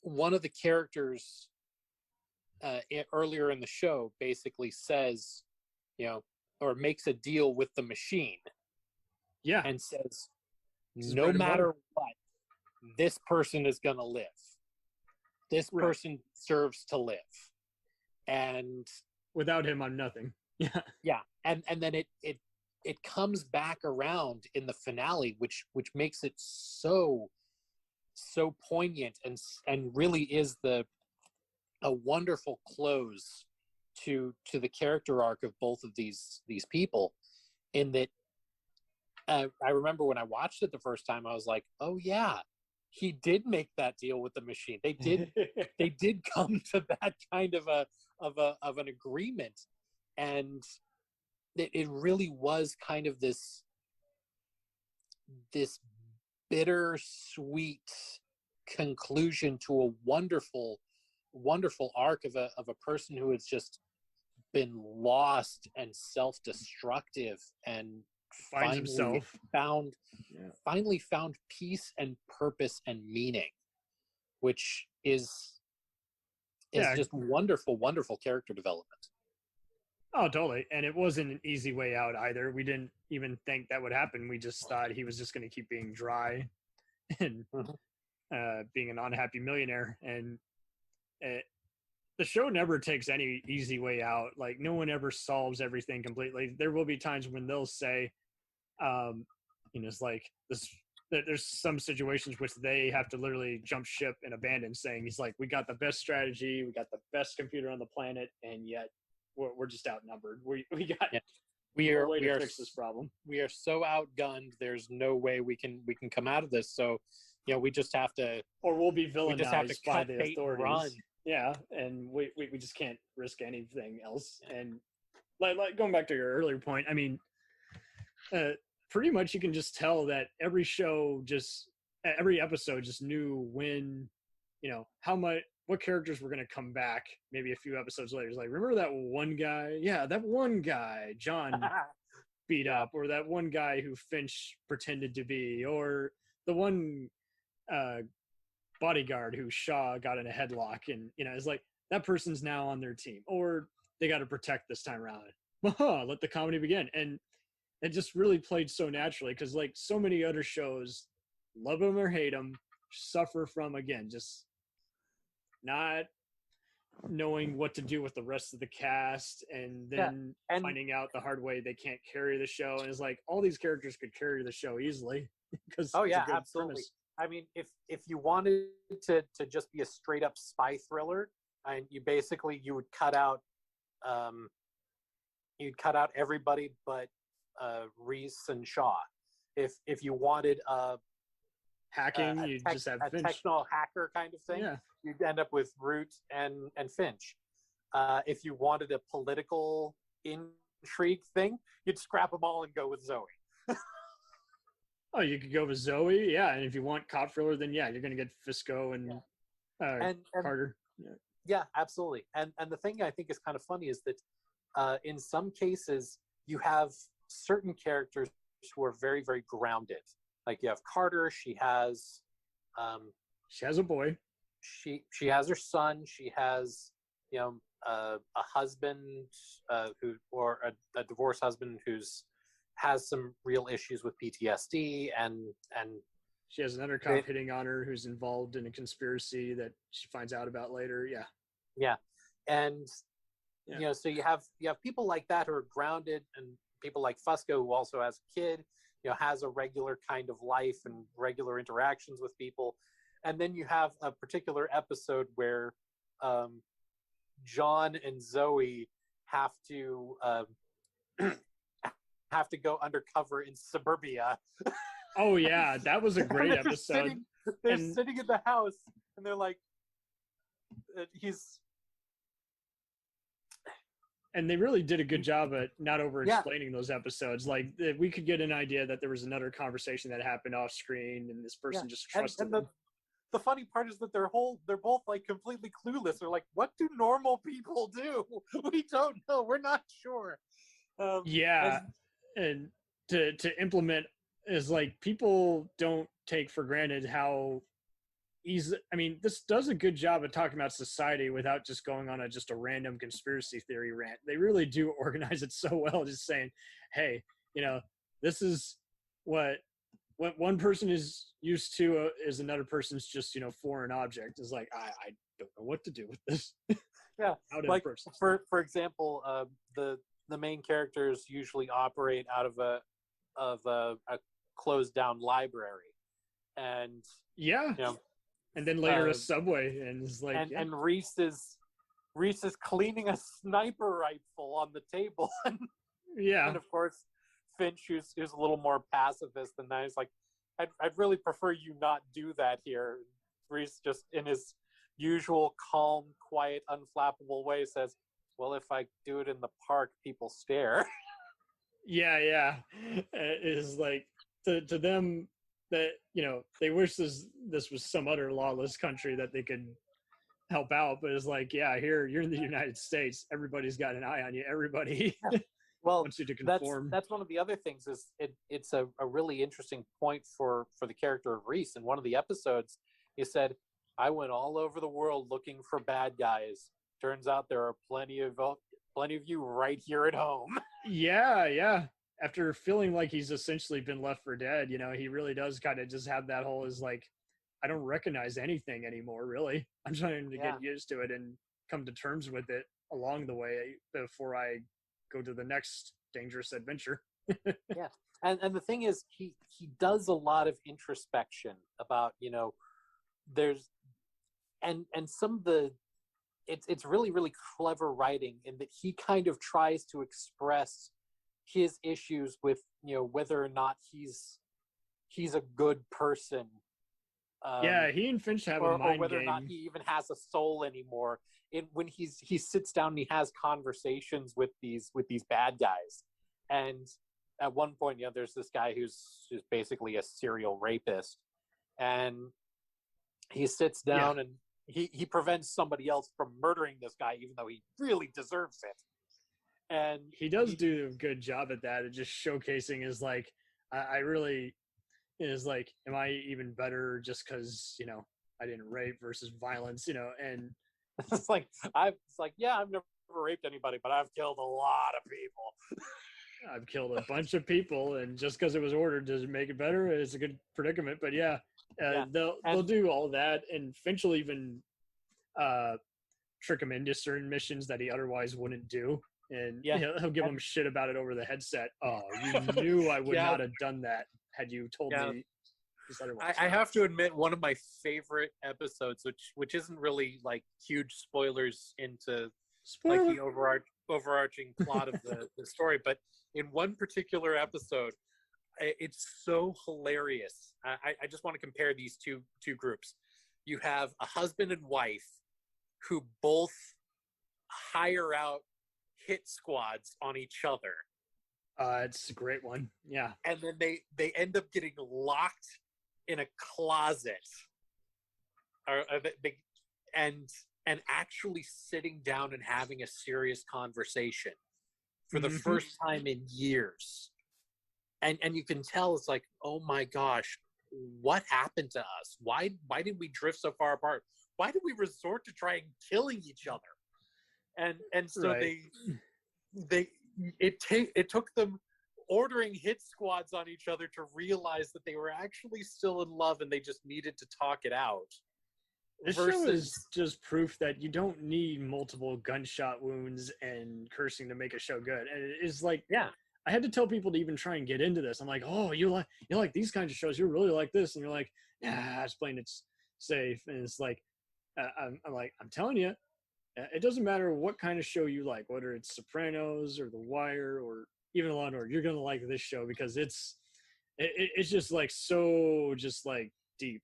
One of the characters earlier in the show basically says, or makes a deal with the machine. Yeah. And says, no matter what, this person is going to live. This person deserves to live. And without him, I'm nothing. Yeah. Yeah. And then it comes back around in the finale, which makes it so poignant and really is a wonderful close to the character arc of both of these people. In that, I remember when I watched it the first time, I was like, oh yeah, he did make that deal with the machine. They did come to that kind of an agreement, and it really was kind of this bittersweet conclusion to a wonderful arc of a person who has just been lost and self-destructive and Finds himself. finally found peace and purpose and meaning, which is just wonderful character development. Oh, totally. And it wasn't an easy way out either. We didn't even think that would happen. We just thought he was just going to keep being dry and being an unhappy millionaire. And the show never takes any easy way out. Like, no one ever solves everything completely. There will be times when they'll say, it's like this. There's some situations which they have to literally jump ship and abandon, saying, he's like, we got the best strategy, we got the best computer on the planet, and yet we're just outnumbered. We are to fix this problem. We are so outgunned. There's no way we can come out of this. So, we just have to, or we'll be villainized we just have to by the authorities. Run. Yeah, and we just can't risk anything else. And like going back to your earlier point, I mean, pretty much you can just tell that every episode just knew when, what characters were going to come back maybe a few episodes later. It's like, remember that one guy? Yeah, that one guy John beat up, or that one guy who Finch pretended to be, or the one bodyguard who Shaw got in a headlock, and it's like, that person's now on their team, or they got to protect this time around. Let the comedy begin. And it just really played so naturally, because like so many other shows, love them or hate them, suffer from, again, just not knowing what to do with the rest of the cast, and then finding out the hard way they can't carry the show. And it's like, all these characters could carry the show easily because absolutely premise. I mean, if you wanted to just be a straight up spy thriller, and you would cut out everybody but Reese and Shaw. If you wanted hacking, you just have a Finch. techno hacker kind of thing. Yeah. You'd end up with Root and Finch. If you wanted a political intrigue thing, you'd scrap them all and go with Zoe. Oh, you could go with Zoe, yeah. And if you want cop thriller, then you're going to get Fisco and Carter. Yeah, absolutely. And the thing I think is kind of funny is that in some cases you have certain characters who are very, very grounded. Like you have Carter. She has a boy. She has her son. She has a husband or a divorced husband has some real issues with PTSD, and she has another cop hitting on her who's involved in a conspiracy that she finds out about later. And so you have people like that who are grounded, and people like Fusco, who also has a kid, has a regular kind of life and regular interactions with people. And then you have a particular episode where John and Zoe have to go undercover in suburbia. Oh yeah, that was a great episode. They're sitting in the house, and they're like, And they really did a good job at not over-explaining those episodes. Like, we could get an idea that there was another conversation that happened off screen, and this person just trusted them. The funny part is that they're both like completely clueless. They're like, what do normal people do? We don't know. We're not sure. And to implement is like, people don't take for granted how easy. I mean, this does a good job of talking about society without just going on just a random conspiracy theory rant. They really do organize it so well, just saying, hey, this is what one person is used to is another person's just, foreign object. Is like, I don't know what to do with this. Yeah, out in like person. for example, the main characters usually operate out of a closed down library, and Yeah. you know, And then later a subway, and it's like, and Reese is cleaning a sniper rifle on the table, and yeah. of course Finch, who's a little more pacifist than that, is like, I'd really prefer you not do that here. Reese, just in his usual calm, quiet, unflappable way, says, well, if I do it in the park, people stare. Yeah. It is like to them that, they wish this was some other lawless country that they could help out, but it's like, yeah, here you're in the United States, everybody's got an eye on you, everybody Well, wants you to conform. that's one of the other things, is it's a really interesting point for the character of Reese. In one of the episodes, he said, I went all over the world looking for bad guys. Turns out there are plenty of you right here at home. Yeah. After feeling like he's essentially been left for dead, he really does kind of just have that whole, is like, I don't recognize anything anymore, really. I'm trying to get used to it and come to terms with it along the way before I go to the next dangerous adventure. Yeah. And the thing is, he does a lot of introspection about, there's and some of the it's really, really clever writing, in that he kind of tries to express his issues with, whether or not he's a good person. Yeah, he and Finch have a mind or whether game. or not he even has a soul anymore. When he sits down and he has conversations with these bad guys, and at one point, there's this guy who's basically a serial rapist, and he sits down and he prevents somebody else from murdering this guy, even though he really deserves it. And he does do a good job at that, and just showcasing is like, I really is like, am I even better just because I didn't rape versus violence, and it's like I've never raped anybody, but I've killed a lot of people. I've killed a bunch of people, and just because it was ordered doesn't make it better. It's a good predicament, but they'll do all that, and Finch will even trick him into certain missions that he otherwise wouldn't do, and he'll give him shit about it over the headset. Oh, you knew I would not have done that had you told me this otherwise. I have to admit, one of my favorite episodes, which isn't really like huge spoilers into like the overarching plot of the story, but in one particular episode, it's so hilarious. I just want to compare these two groups. You have a husband and wife who both hire out hit squads on each other. It's a great one. Yeah. And then they end up getting locked in a closet, and actually sitting down and having a serious conversation for the first time in years. And you can tell, it's like, oh my gosh, what happened to us? Why did we drift so far apart? Why did we resort to trying killing each other? And so it took them ordering hit squads on each other to realize that they were actually still in love, and they just needed to talk it out. This show is just proof that you don't need multiple gunshot wounds and cursing to make a show good. And it's like, I had to tell people to even try and get into this. I'm like, oh, you like these kinds of shows, you really like this, and you're like, nah, it's playing it safe. And it's like, I'm telling you, it doesn't matter what kind of show you like, whether it's Sopranos or The Wire or even Law & Order, you're gonna like this show because it's just like so just like deep,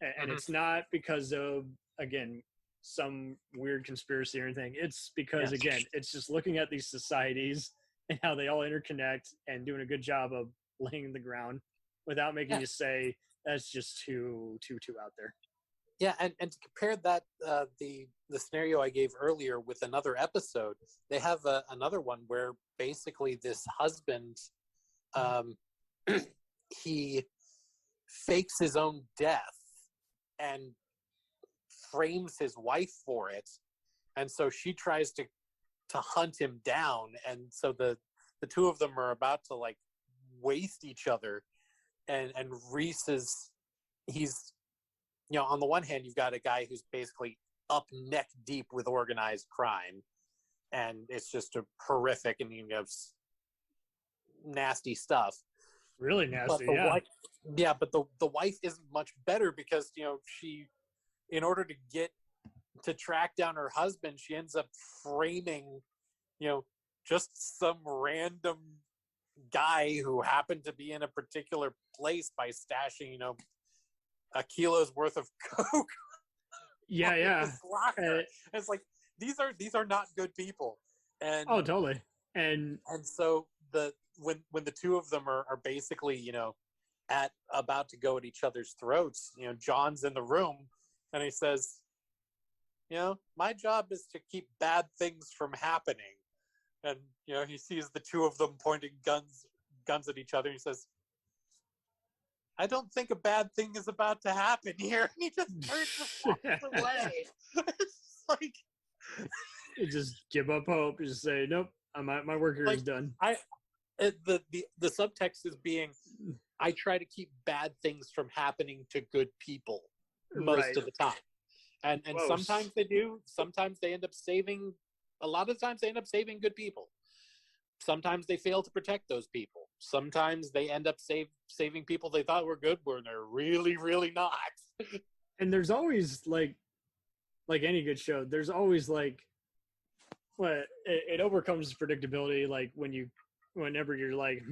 and it's not because of, again, some weird conspiracy or anything. It's because again, it's just looking at these societies and how they all interconnect and doing a good job of laying the ground without making you say that's just too out there. Yeah, and to compare that, the scenario I gave earlier with another episode, they have another one where basically this husband, he fakes his own death and frames his wife for it, and so she tries to hunt him down, and so the two of them are about to like waste each other, and Reese he's on the one hand, you've got a guy who's basically up neck deep with organized crime, and it's just a horrific and nasty stuff. Really But nasty, the yeah. wife, but the wife isn't much better because she, in order to track down her husband, she ends up framing, just some random guy who happened to be in a particular place by stashing, a kilo's worth of coke. Yeah, yeah. His locker. It's like these are not good people. And Oh, totally. And so when the two of them are basically about to go at each other's throats, John's in the room and he says, my job is to keep bad things from happening. And he sees the two of them pointing guns at each other. And he says, I don't think a bad thing is about to happen here. And he just turns and walks away. It's like, you just give up hope. You just say, nope, my work here is done. The subtext is being, I try to keep bad things from happening to good people most of the time. And sometimes they do. Sometimes they end up saving. A lot of times they end up saving good people. Sometimes they fail to protect those people. Sometimes they end up saving people they thought were good when they're really, really not. And there's always like any good show, there's always it overcomes predictability. Like whenever you're like,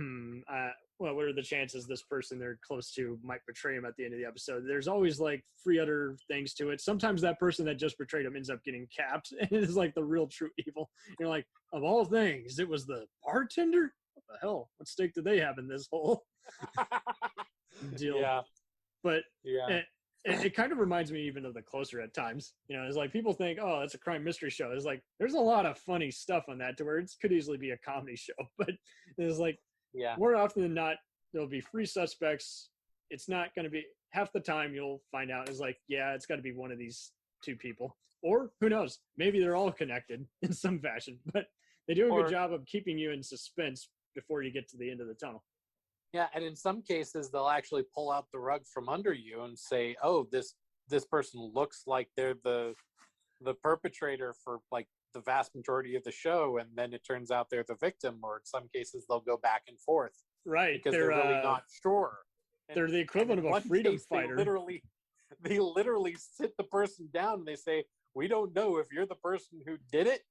what are the chances this person they're close to might betray him at the end of the episode? There's always like 3 other things to it. Sometimes that person that just betrayed him ends up getting capped, and it is like the real true evil. You're like, of all things, it was the bartender? What the hell? What stake did they have in this whole deal? Yeah. But it kind of reminds me even of The Closer at times. It's like people think, oh, it's a crime mystery show. It's like there's a lot of funny stuff on that to where it could easily be a comedy show. But it's like, more often than not, there'll be 3 suspects. It's not going to be half the time you'll find out is like, yeah, it's got to be one of these 2 people. Or who knows? Maybe they're all connected in some fashion. But they do a good job of keeping you in suspense before you get to the end of the tunnel. Yeah, and in some cases, they'll actually pull out the rug from under you and say, oh, this person looks like they're the perpetrator for like the vast majority of the show, and then it turns out they're the victim, or in some cases they'll go back and forth. Right. Because they're really not sure. They're the equivalent of a freedom fighter. They literally sit the person down and they say, we don't know if you're the person who did it,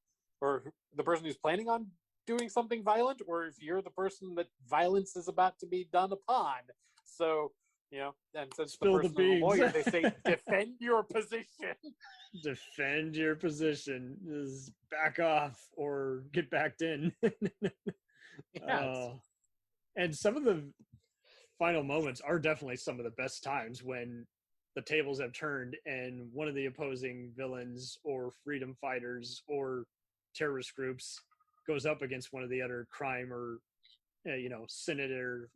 or the person who's planning on doing something violent, or if you're the person that violence is about to be done upon. So, and since the person is a lawyer, they say, defend your position. Defend your position. Is back off or get backed in. And some of the final moments are definitely some of the best times when the tables have turned and one of the opposing villains or freedom fighters or terrorist groups goes up against one of the other crime or senator,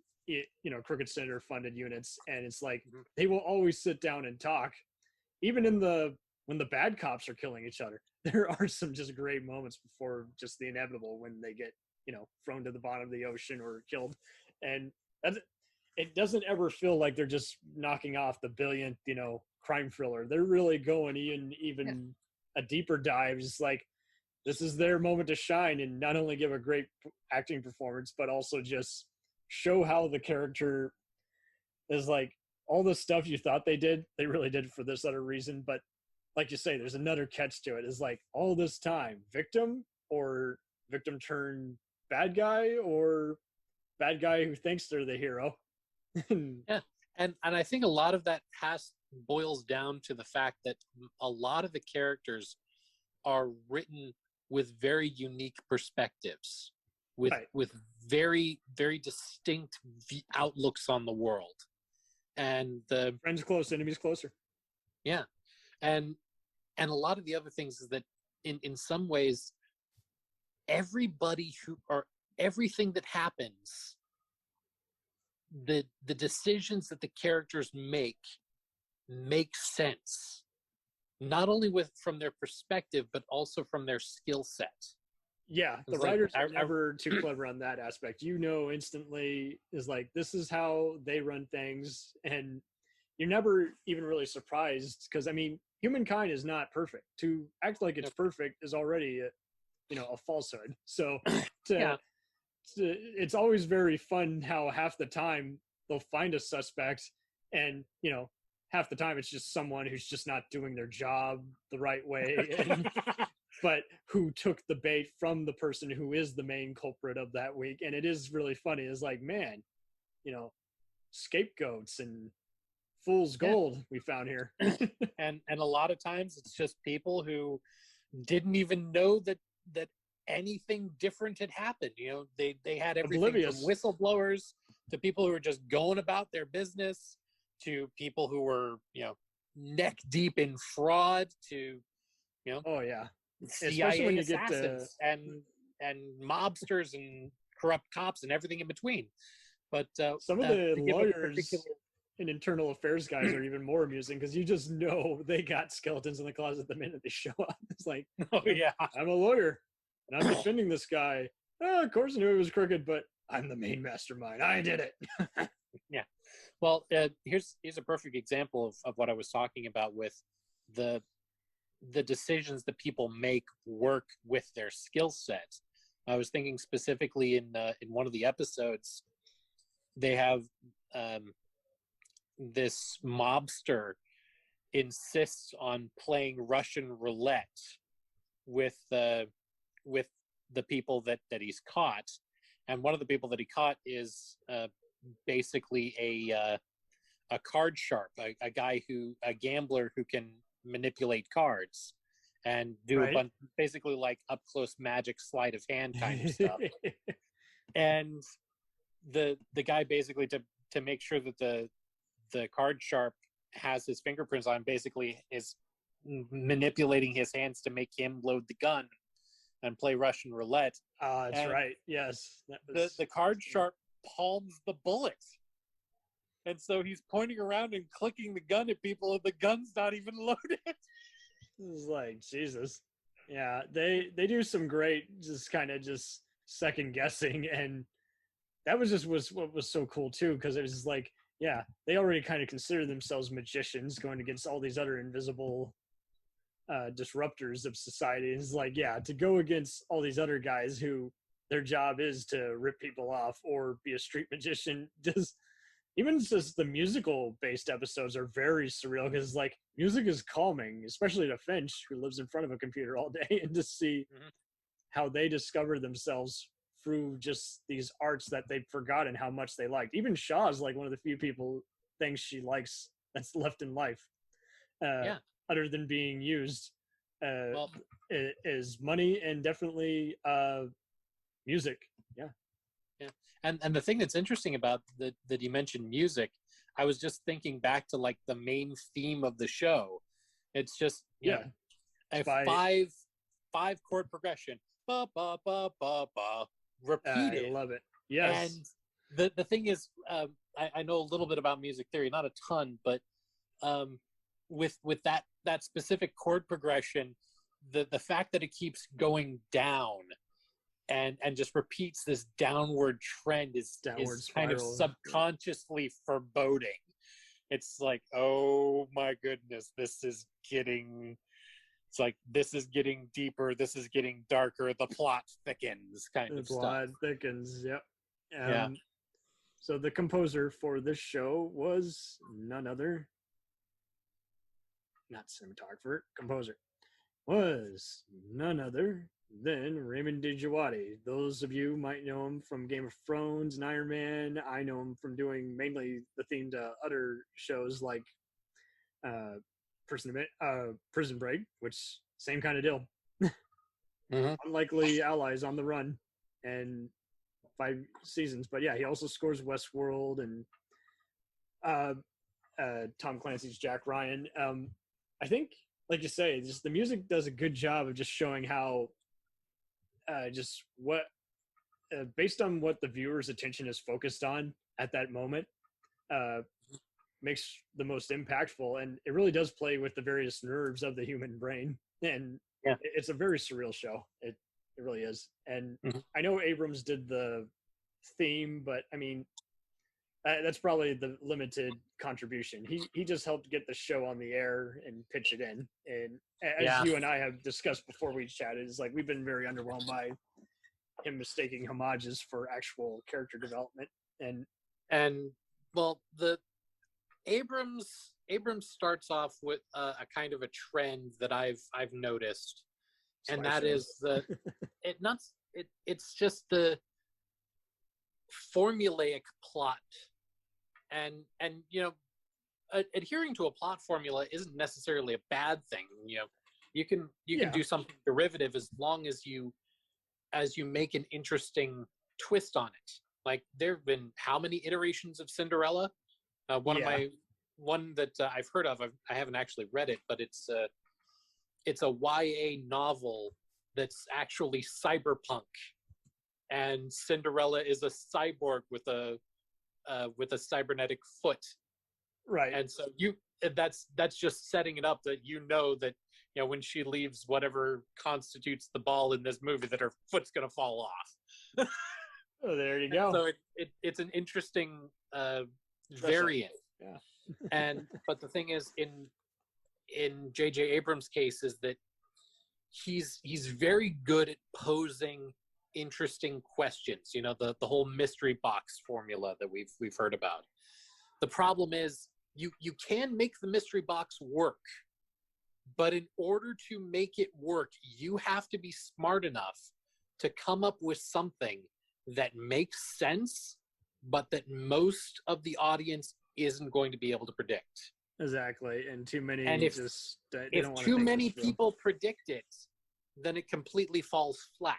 crooked senator funded units, and it's like they will always sit down and talk, even when the bad cops are killing each other. There are some just great moments before just the inevitable when they get thrown to the bottom of the ocean or killed, and it doesn't ever feel like they're just knocking off the billionth crime thriller. They're really going even a deeper dive. It's like, this is their moment to shine and not only give a great acting performance, but also just show how the character is like, all the stuff you thought they did, they really did for this other reason. But like you say, there's another catch to it. It's like, all this time, victim or victim turned bad guy, or bad guy who thinks they're the hero. Yeah. And I think a lot of that boils down to the fact that a lot of the characters are written with very unique perspectives, with very, very distinct outlooks on the world. And the friends close, enemies closer. Yeah. And a lot of the other things is that in some ways, everybody everything that happens, the decisions that the characters make sense, not only from their perspective, but also from their skill set. Yeah, the writers are never too clever on that aspect. Instantly is like, this is how they run things, and you're never even really surprised, because humankind is not perfect. To act like it's perfect is already a falsehood. So it's always very fun how half the time they'll find a suspect, and half the time it's just someone who's just not doing their job the right way, but who took the bait from the person who is the main culprit of that week. And it is really funny. It's like, man, scapegoats and fool's gold we found here. and a lot of times it's just people who didn't even know that anything different had happened. They had everything Oblivious. from whistleblowers to people who were just going about their business, to people who were neck deep in fraud, to Oh yeah, CIA especially when you assassins get and mobsters and corrupt cops and everything in between. But some of to the give a lawyers particular- and internal affairs guys are even more amusing, because you just know they got skeletons in the closet the minute they show up. It's like, oh yeah, I'm a lawyer and I'm defending this guy. Of course I knew he was crooked, but I'm the main mastermind. I did it. yeah. Well, here's a perfect example of what I was talking about with the decisions that people make work with their skill set. I was thinking specifically in one of the episodes, they have this mobster insists on playing Russian roulette with the people that he's caught, and one of the people that he caught is basically a card sharp, a gambler who can manipulate cards and do a bunch, basically like up close magic sleight of hand kind of stuff. And the guy basically to make sure that the card sharp has his fingerprints on, basically is manipulating his hands to make him load the gun and play Russian roulette. That's right. Yes. The card sharp palms the bullet. And so he's pointing around and clicking the gun at people, and the gun's not even loaded. It's like, Jesus. Yeah, they do some great just kind of just second guessing, and that was what was so cool too, because it was just like, yeah, they already kind of consider themselves magicians going against all these other invisible disruptors of society. It's like, yeah, to go against all these other guys who their job is to rip people off or be a street magician. Even just the musical based episodes are very surreal, because like music is calming, especially to Finch, who lives in front of a computer all day, and to see how they discover themselves through just these arts that they've forgotten how much they liked. Even Shaw's like one of the few things she likes that's left in life, other than being used, is money and definitely music. Yeah. And the thing that's interesting about that you mentioned music, I was just thinking back to like the main theme of the show. It's just a five chord progression, ba ba ba ba ba, repeated. I love it. Yes. And the thing is, I know a little bit about music theory, not a ton, but with that specific chord progression, the fact that it keeps going down and just repeats this downward trend is kind of subconsciously foreboding. It's like, oh my goodness, this is getting deeper, this is getting darker, the plot thickens, kind of stuff. The plot thickens, yep. So the composer for this show was none other, not cinematographer, composer, was none other than Raymond DiGiovanni. Those of you might know him from Game of Thrones and Iron Man. I know him from doing mainly the theme to other shows like Prison Break, which same kind of deal. Unlikely allies on the run, and 5 seasons. But yeah, he also scores Westworld and Tom Clancy's Jack Ryan. I think, like you say, just the music does a good job of just showing how based on what the viewer's attention is focused on at that moment, makes the most impactful. And it really does play with the various nerves of the human brain. And it's a very surreal show. It really is. And I know Abrams did the theme, but I mean, That's probably the limited contribution. He just helped get the show on the air and pitch it in. And as you and I have discussed before we chatted, it's like we've been very underwhelmed by him mistaking homages for actual character development. And well, the Abrams starts off with a kind of a trend that I've noticed, and that is the it's just the formulaic plot, and adhering to a plot formula isn't necessarily a bad thing. You can do something derivative as long as you make an interesting twist on it. Like, there have been how many iterations of Cinderella? One that I've heard of. I haven't actually read it, but it's a YA novel that's actually cyberpunk, and Cinderella is a cyborg with a cybernetic foot. Right. And so that's just setting it up that that when she leaves whatever constitutes the ball in this movie, that her foot's gonna fall off. Oh, there you go. So it's an interesting variant. Yeah. But the thing is, in J.J. Abrams' case, is that he's very good at posing interesting questions. The whole mystery box formula that we've heard about. The problem is you can make the mystery box work, but in order to make it work, you have to be smart enough to come up with something that makes sense, but that most of the audience isn't going to be able to predict. Exactly, and too many. And if too many people predict it, then it completely falls flat.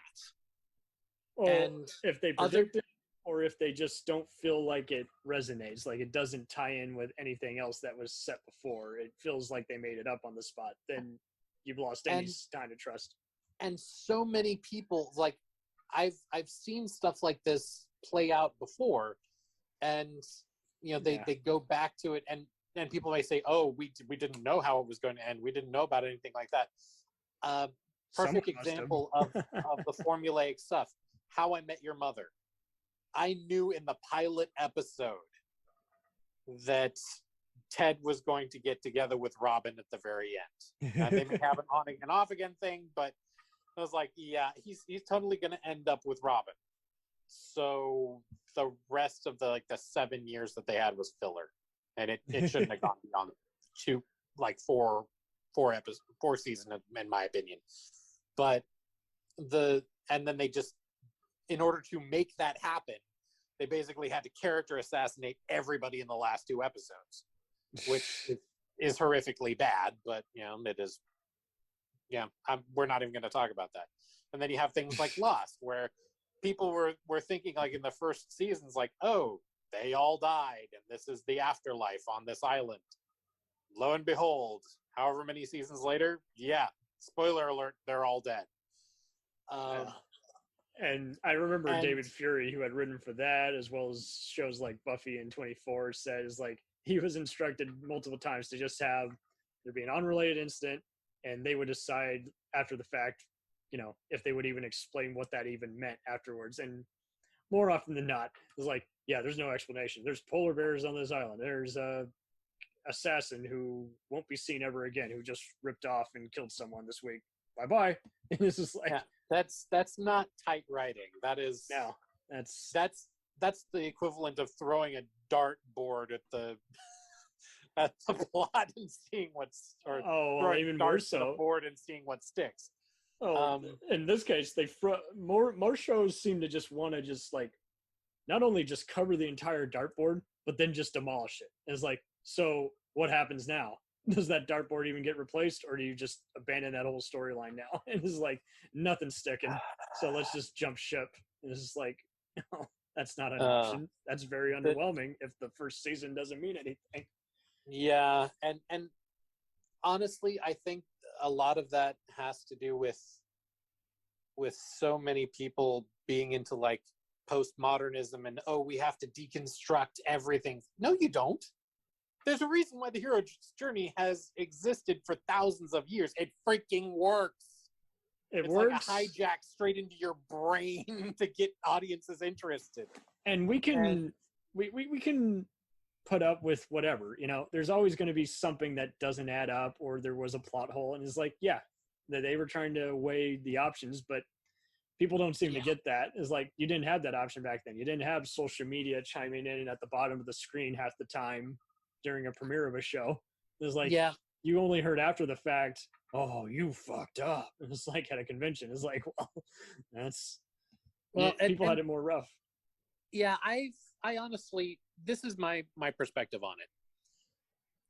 Or and if they predict it, or if they just don't feel like it resonates, like it doesn't tie in with anything else that was set before, it feels like they made it up on the spot, then you've lost any kind of trust. And so many people, like, I've seen stuff like this play out before, and they go back to it, and people may say, "Oh, we didn't know how it was going to end. We didn't know about anything like that." Perfect example of the formulaic stuff. How I Met Your Mother. I knew in the pilot episode that Ted was going to get together with Robin at the very end. They may have an on again, off again thing, but I was like, yeah, he's totally going to end up with Robin. So the rest of the 7 years that they had was filler, and it shouldn't have gone beyond four seasons in my opinion. But and then they just, in order to make that happen, they basically had to character assassinate everybody in the last 2 episodes, which is horrifically bad. But it is. Yeah, we're not even going to talk about that. And then you have things like Lost, where people were thinking, like, in the first seasons, like, oh, they all died, and this is the afterlife on this island. Lo and behold, however many seasons later, yeah, spoiler alert, they're all dead. And I remember David Fury, who had written for that, as well as shows like Buffy and 24, says, like, he was instructed multiple times to just have there be an unrelated incident, and they would decide after the fact, if they would even explain what that even meant afterwards. And more often than not, it was like, yeah, there's no explanation. There's polar bears on this island. There's a assassin who won't be seen ever again, who just ripped off and killed someone this week. Bye-bye. And it's just like... Yeah, that's not tight writing. That is... No, that's the equivalent of throwing a dartboard at the plot and seeing what's... even more so. The board and seeing what sticks. In this case, more shows seem to just want to just, like, not only just cover the entire dartboard, but then just demolish it. And it's like, so what happens now? Does that dartboard even get replaced, or do you just abandon that whole storyline now? And it's like, nothing's sticking, so let's just jump ship. And it's just like, no, that's not an option. That's very underwhelming if the first season doesn't mean anything. Yeah, and honestly, I think a lot of that has to do with so many people being into, like, postmodernism and, we have to deconstruct everything. No, you don't. There's a reason why the hero's journey has existed for thousands of years. It freaking works. It's works. Like a hijack straight into your brain to get audiences interested. And we can we can put up with whatever, you know. There's always going to be something that doesn't add up, or there was a plot hole, and it's like, yeah, that they were trying to weigh the options, but people don't seem to get that. It's like, you didn't have that option back then. You didn't have social media chiming in at the bottom of the screen half the time during a premiere of a show. It's like, you only heard after the fact, oh, you fucked up. It was like at a convention. It's like, well, that's, people had it more rough. Yeah, I honestly, this is my perspective on it.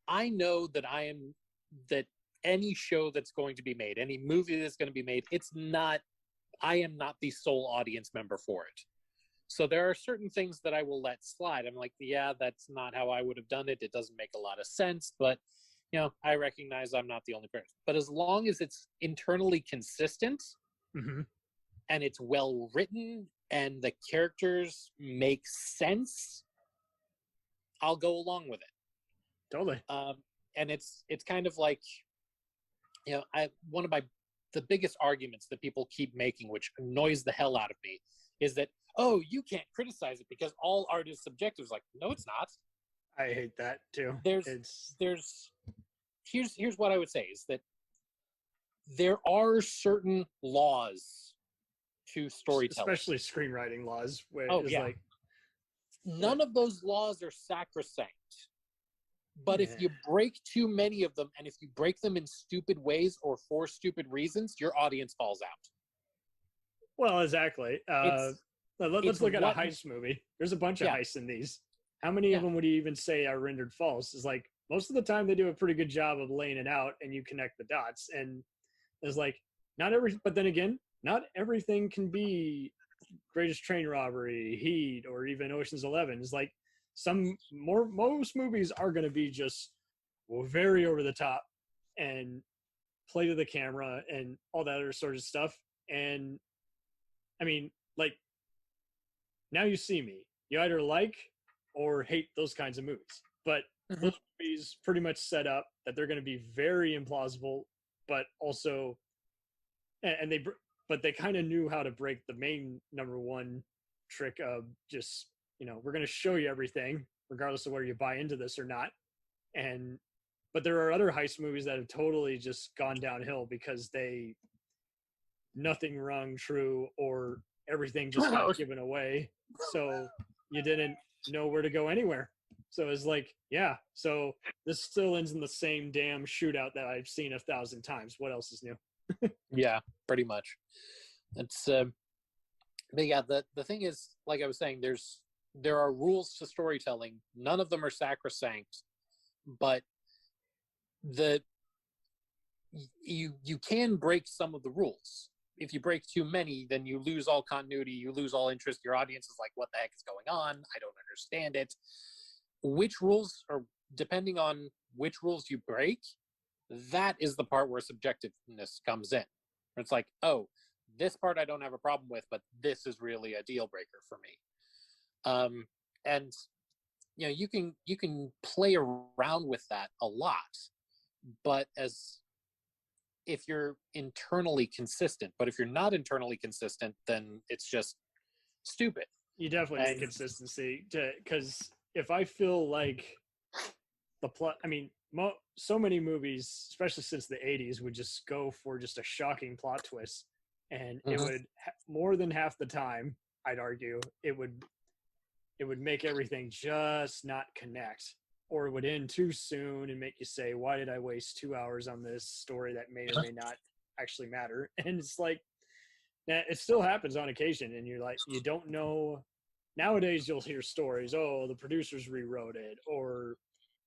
I know that that any show that's going to be made, any movie that's going to be made, I am not the sole audience member for it. So there are certain things that I will let slide. I'm like, yeah, that's not how I would have done it. It doesn't make a lot of sense, but you know, I recognize I'm not the only person. But as long as it's internally consistent and it's well written and the characters make sense, I'll go along with it. Totally. And it's kind of like, you know, one of the biggest arguments that people keep making, which annoys the hell out of me, is that, oh, you can't criticize it because all art is subjective. It's like, no, it's not. I hate that too. Here's what I would say is that there are certain laws to storytelling, especially screenwriting laws, where like, none of those laws are sacrosanct. But if you break too many of them, and if you break them in stupid ways or for stupid reasons, your audience falls out. Well, exactly. Let's look at a heist movie. There's a bunch of heists in these. How many of them would you even say are rendered false? It's like, most of the time they do a pretty good job of laying it out and you connect the dots. And it's like, but then again, not everything can be Greatest Train Robbery, Heat, or even Ocean's 11. It's like, most movies are going to be just very over the top and play to the camera and all that other sort of stuff. And I mean, like, Now You See Me, you either like or hate those kinds of movies, but those movies pretty much set up that they're going to be very implausible, but also, but they kind of knew how to break the main number one trick of just, you know, we're going to show you everything regardless of whether you buy into this or not. But there are other heist movies that have totally just gone downhill because nothing rung true, or everything just got given away. So you didn't know where to go anywhere. So it's like, yeah, so this still ends in the same damn shootout that I've seen 1,000 times. What else is new? Yeah, pretty much. It's, but yeah, the thing is, like I was saying, there are rules to storytelling. None of them are sacrosanct, but you can break some of the rules. If you break too many, then you lose all continuity, you lose all interest. Your audience is like, what the heck is going on? I don't understand it. Which rules, or depending on which rules you break, that is the part where subjectiveness comes in. It's like, oh, this part I don't have a problem with, but this is really a deal breaker for me. And you know, you can play around with that a lot, but if you're internally consistent. But if you're not internally consistent, then it's just stupid. You definitely need consistency, because if I feel like the plot, I mean, so many movies, especially since the 80s, would just go for just a shocking plot twist, and it would more than half the time, I'd argue, it would make everything just not connect, or it would end too soon and make you say, why did I waste 2 hours on this story that may or may not actually matter? And it's like, it still happens on occasion, and you're like, you don't know. Nowadays you'll hear stories, oh, the producers rewrote it, or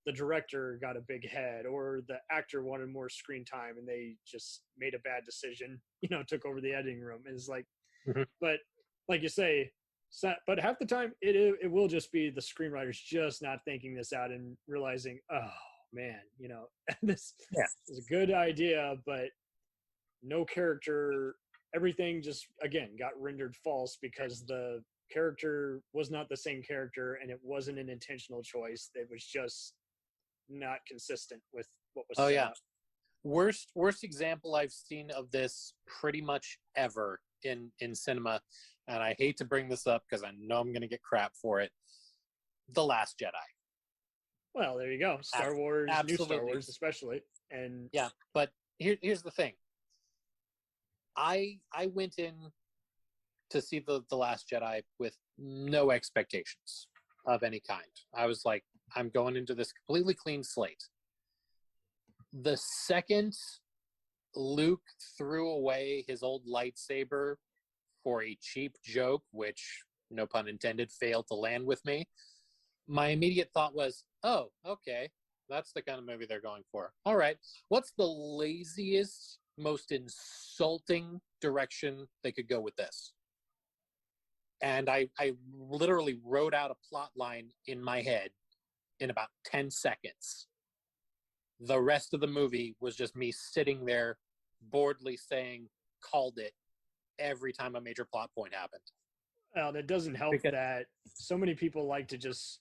the director got a big head, or the actor wanted more screen time and they just made a bad decision, took over the editing room. And it's like, but like you say, but half the time it will just be the screenwriters just not thinking this out and realizing, oh man, this is a good idea, but no character, everything just, again, got rendered false because the character was not the same character, and it wasn't an intentional choice. It was just not consistent with what was set up. Worst example I've seen of this pretty much ever in cinema, and I hate to bring this up because I know I'm going to get crap for it. The Last Jedi. Well, there you go. Star Wars, new Star absolutely. Wars, especially, and Yeah, but here's the thing. I went in to see the Last Jedi with no expectations of any kind. I was like, I'm going into this completely clean slate. The second Luke threw away his old lightsaber for a cheap joke, which, no pun intended, failed to land with me, my immediate thought was, oh, okay, that's the kind of movie they're going for. All right, what's the laziest, most insulting direction they could go with this? And I literally wrote out a plot line in my head in about 10 seconds. The rest of the movie was just me sitting there boredly saying, called it, every time a major plot point happened. well, it doesn't help that so many people like to just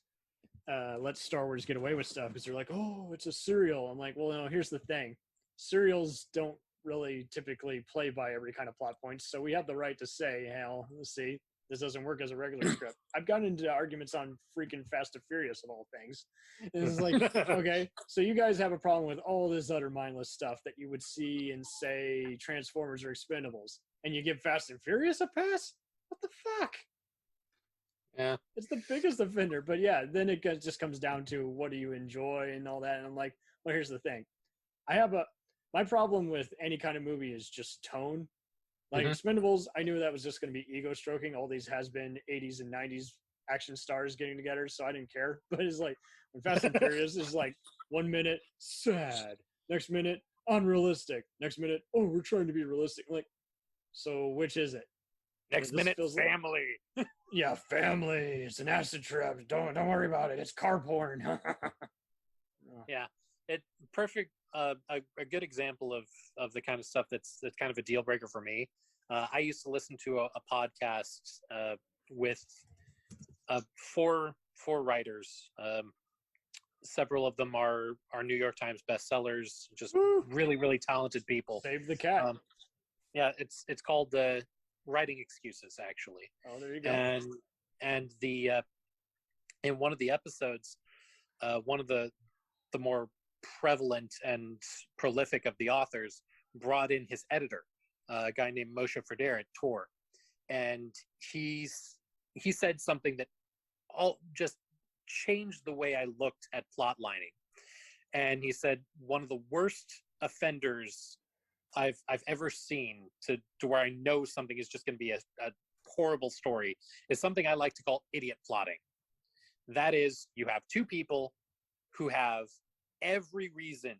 let Star Wars get away with stuff because they're like, oh, it's a serial. I'm like, well, no, here's the thing. Serials don't really typically play by every kind of plot point, so we have the right to say, hell, let's see, this doesn't work as a regular script. I've gotten into arguments on freaking Fast and Furious of all things. And it's like, okay, so you guys have a problem with all this other mindless stuff that you would see in, say, Transformers or Expendables, and you give Fast and Furious a pass? What the fuck? Yeah. It's the biggest offender. But yeah, then it just comes down to what do you enjoy and all that. And I'm like, well, here's the thing. My problem with any kind of movie is just tone. Like Expendables, I knew that was just going to be ego stroking. All these has-been 80s and 90s action stars getting together, so I didn't care. But it's like, when Fast and Furious is like 1 minute, sad. Next minute, unrealistic. Next minute, oh, we're trying to be realistic. I'm like, so which is it? Next minute, family. Like, yeah, family. It's an acid trip. Don't worry about it. It's car porn. Yeah, it perfect. A good example of the kind of stuff that's kind of a deal breaker for me. I used to listen to a podcast with four writers. Several of them are New York Times bestsellers. Just really, really talented people. Save the cat. Yeah, it's called the Writing Excuses, actually. Oh, there you go. And the in one of the episodes, one of the more prevalent and prolific of the authors brought in his editor, a guy named Moshe Frederick Tor, and he said something that all just changed the way I looked at plot lining. And he said one of the worst offenders I've ever seen to where I know something is just going to be a horrible story is something I like to call idiot plotting. That is, you have two people who have every reason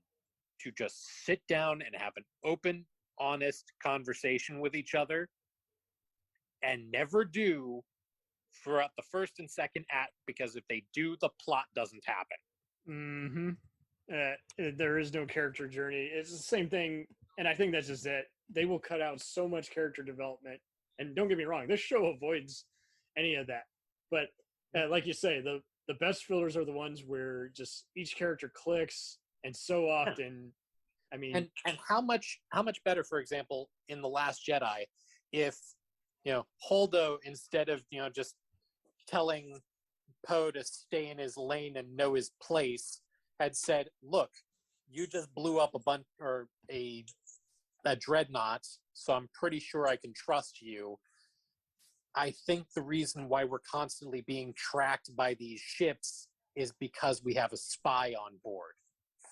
to just sit down and have an open, honest conversation with each other and never do throughout the first and second act, because if they do, the plot doesn't happen. There is no character journey. It's the same thing, and I think that's just it. They will cut out so much character development, and don't get me wrong, this show avoids any of that. But like you say, the best fillers are the ones where just each character clicks, and so often, I mean, and how much better, for example, in The Last Jedi, if Holdo, instead of just telling Poe to stay in his lane and know his place, had said, "Look, you just blew up a bunch or a dreadnought, so I'm pretty sure I can trust you." I think the reason why we're constantly being tracked by these ships is because we have a spy on board.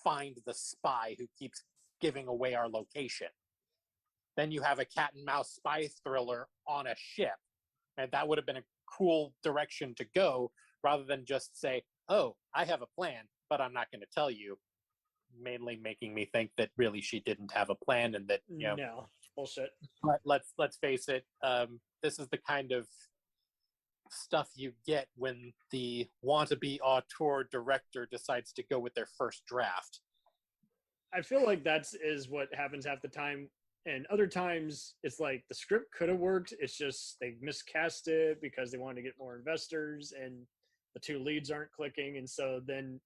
Find the spy who keeps giving away our location. Then you have a cat and mouse spy thriller on a ship. And that would have been a cool direction to go, rather than just say, oh, I have a plan, but I'm not going to tell you. Mainly making me think that really she didn't have a plan, and that, no, bullshit. But let's face it, this is the kind of stuff you get when the wannabe auteur director decides to go with their first draft. I feel like is what happens half the time, and other times it's like the script could have worked. It's just they miscast it because they wanted to get more investors, and the two leads aren't clicking, and so then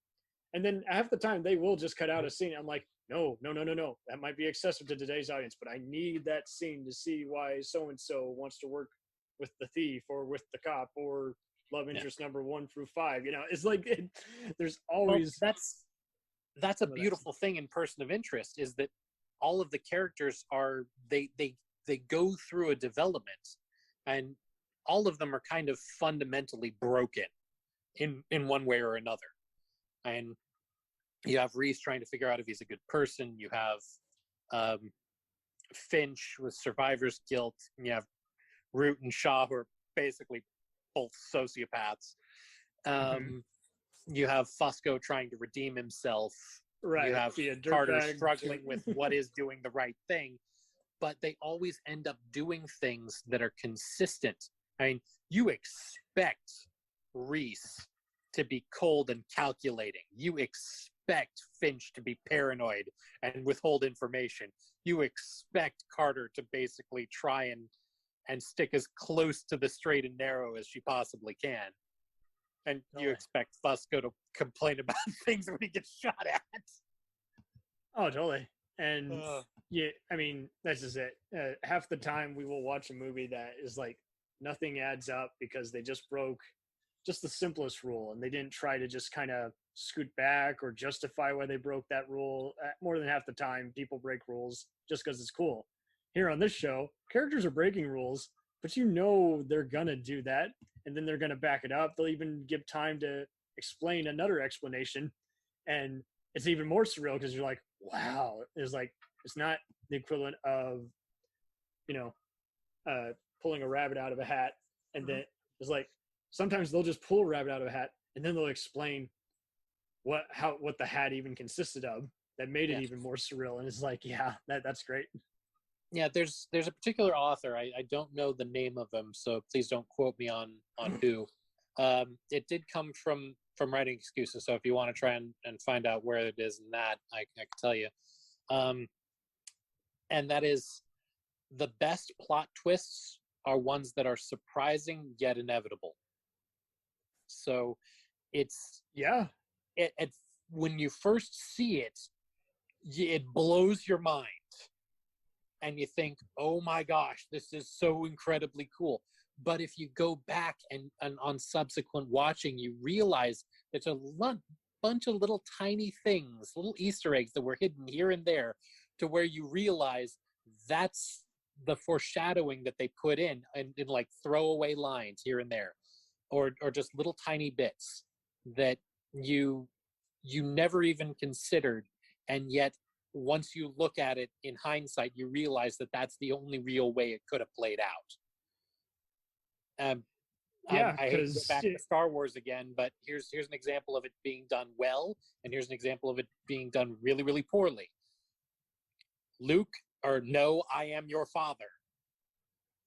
half the time they will just cut out a scene. I'm like, no, that might be excessive to today's audience, but I need that scene to see why so and so wants to work with the thief or with the cop or love interest number 1 through 5. It's like there's always that's a beautiful thing in Person of Interest, is that all of the characters are they go through a development, and all of them are kind of fundamentally broken in one way or another. And you have Reese trying to figure out if he's a good person. You have Finch with survivor's guilt. And you have Root and Shaw, who are basically both sociopaths. You have Fusco trying to redeem himself. Right. You have Carter struggling with what is doing the right thing. But they always end up doing things that are consistent. I mean, you expect Reese to be cold and calculating. You expect Finch to be paranoid and withhold information. You expect Carter to basically try and stick as close to the straight and narrow as she possibly can. And you expect Fusco to complain about things when he gets shot at. Oh, totally. And yeah, I mean, that's just it. Half the time we will watch a movie that is like nothing adds up because they just broke just the simplest rule, and they didn't try to just kind of scoot back or justify why they broke that rule. More than half the time, people break rules just because it's cool. Here on this show, characters are breaking rules, but they're gonna do that, and then they're gonna back it up. They'll even give time to explain another explanation, and it's even more surreal because you're like, wow. It's not the equivalent of pulling a rabbit out of a hat, and then it's like sometimes they'll just pull a rabbit out of a hat and then they'll explain what the hat even consisted of that made it even more surreal. And it's like, yeah, that's great. Yeah, there's a particular author. I don't know the name of him, so please don't quote me on who. It did come from Writing Excuses, so if you want to try and find out where it is in that, I can tell you. And that is, the best plot twists are ones that are surprising yet inevitable. So it's when you first see it, it blows your mind. And you think, oh my gosh, this is so incredibly cool. But if you go back and on subsequent watching, you realize there's a bunch of little tiny things, little Easter eggs that were hidden here and there, to where you realize that's the foreshadowing that they put in like throwaway lines here and there, or just little tiny bits that you never even considered. And yet, once you look at it in hindsight, you realize that that's the only real way it could have played out. I hate to go back to Star Wars again, but here's an example of it being done well, and here's an example of it being done really, really poorly. Luke, or no, I am your father.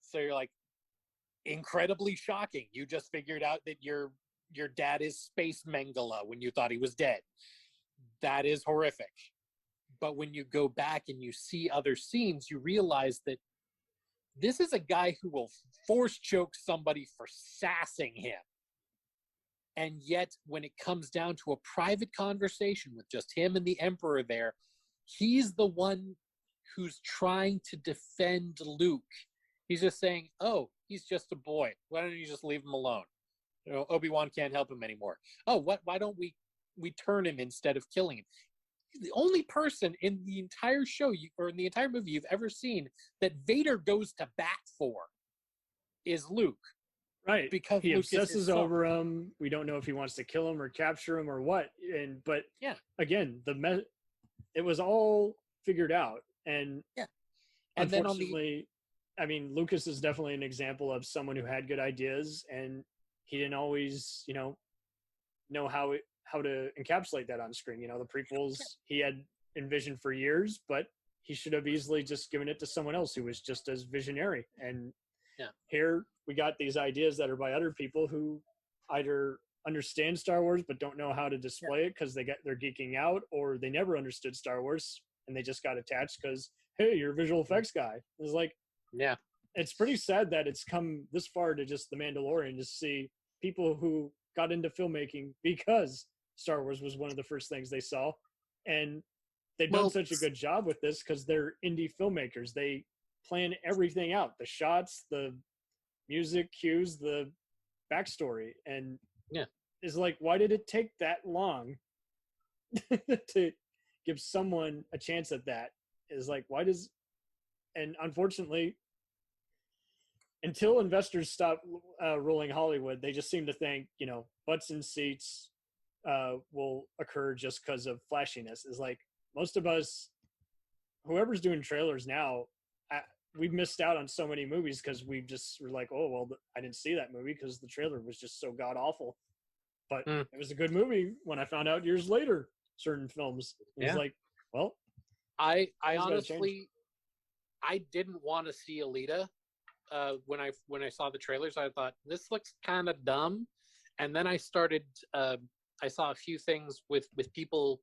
So you're like, incredibly shocking. You just figured out that your dad is Space Mengele when you thought he was dead. That is horrific. But when you go back and you see other scenes, you realize that this is a guy who will force choke somebody for sassing him. And yet, when it comes down to a private conversation with just him and the Emperor there, he's the one who's trying to defend Luke. He's just saying, oh, he's just a boy. Why don't you just leave him alone? Obi-Wan can't help him anymore. Oh, why don't we turn him instead of killing him? The only person in the entire show or in the entire movie you've ever seen that Vader goes to bat for is Luke. Right. Because he Luke obsesses over him. We don't know if he wants to kill him or capture him or what. But again, it was all figured out. And unfortunately, I mean, Lucas is definitely an example of someone who had good ideas, and he didn't always, know how to encapsulate that on screen. The prequels he had envisioned for years, but he should have easily just given it to someone else who was just as visionary. And here we got these ideas that are by other people who either understand Star Wars but don't know how to display it because they're geeking out, or they never understood Star Wars and they just got attached because, hey, you're a visual effects guy. It's like, it's pretty sad that it's come this far to just The Mandalorian to see people who got into filmmaking because Star Wars was one of the first things they saw. And they've done such a good job with this because they're indie filmmakers. They plan everything out, the shots, the music cues the backstory, and Yeah. is like, why did it take that long to give someone a chance at that? Is like, why does, and unfortunately, until investors stop ruling Hollywood, they just seem to think, butts in seats will occur just because of flashiness. Is like, most of us, whoever's doing trailers now, we've missed out on so many movies because we just were like, oh, well, I didn't see that movie because the trailer was just so god awful. But it was a good movie when I found out years later, certain films. It was like, well, I honestly, I didn't want to see Alita. When I saw the trailers, I thought this looks kind of dumb, and then I started. I saw a few things with people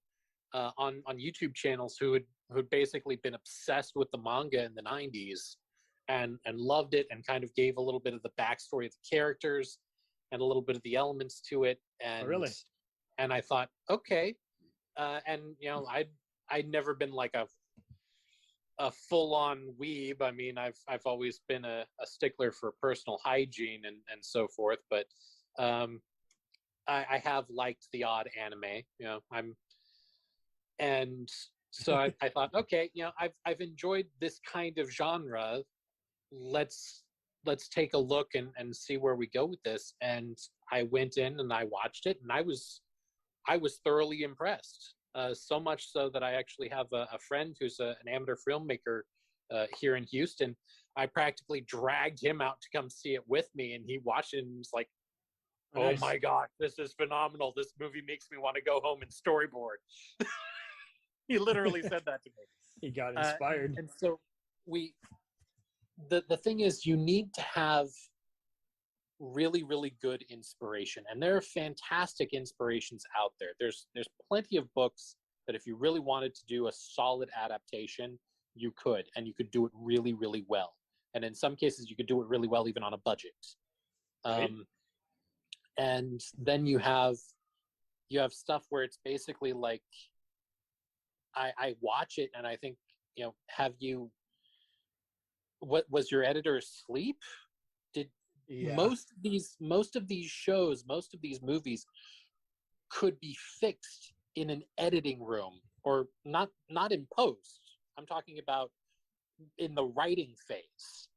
on YouTube channels who had basically been obsessed with the manga in the 90s and loved it, and kind of gave a little bit of the backstory of the characters and a little bit of the elements to it. And really? And I thought, okay, and I'd never been like a full-on weeb. I mean, I've always been a stickler for personal hygiene and so forth, but I have liked the odd anime. And so I thought, okay, I've enjoyed this kind of genre. Let's take a look and see where we go with this. And I went in and I watched it, and I was thoroughly impressed. So much so that I actually have a friend who's an amateur filmmaker here in Houston. I practically dragged him out to come see it with me, and he watched it and was like, "Oh my God, this is phenomenal! This movie makes me want to go home and storyboard." He literally said that to me. He got inspired. And so the thing is, you need to have really, really good inspiration, and there are fantastic inspirations out there. There's plenty of books that if you really wanted to do a solid adaptation, you could, and you could do it really, really well. And in some cases, you could do it really well even on a budget. Right. And then you have stuff where it's basically like, I watch it and I think, what was your editor asleep? Most of these shows, most of these movies could be fixed in an editing room, or not in post. I'm talking about in the writing phase.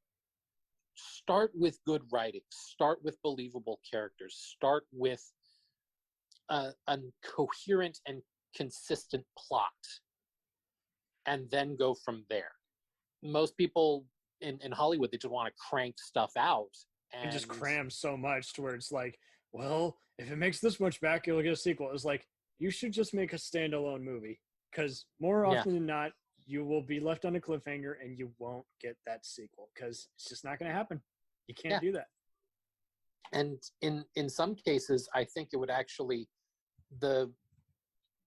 Start with good writing. Start with believable characters. Start with a coherent and consistent plot, and then go from there. Most people in Hollywood, they just want to crank stuff out and just cram so much to where it's like, well, if it makes this much back, you'll get a sequel. It's like, you should just make a standalone movie, because more often than not, you will be left on a cliffhanger and you won't get that sequel, because it's just not going to happen. You can't do that. And in some cases, I think it would actually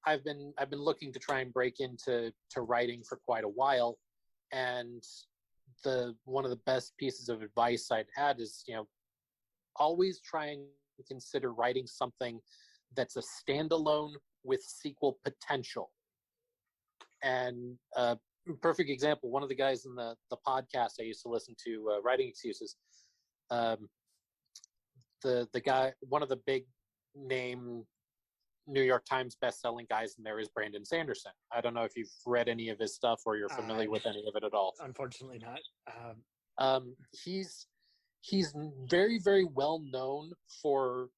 I've been looking to try and break into writing for quite a while, and one of the best pieces of advice I'd had is, always try and consider writing something that's a standalone with sequel potential. And perfect example, one of the guys in the podcast I used to listen to, Writing Excuses, the guy, one of the big name New York Times best-selling guys in there is Brandon Sanderson. I don't know if you've read any of his stuff or you're familiar with any of it at all. Unfortunately not. He's very, very well known for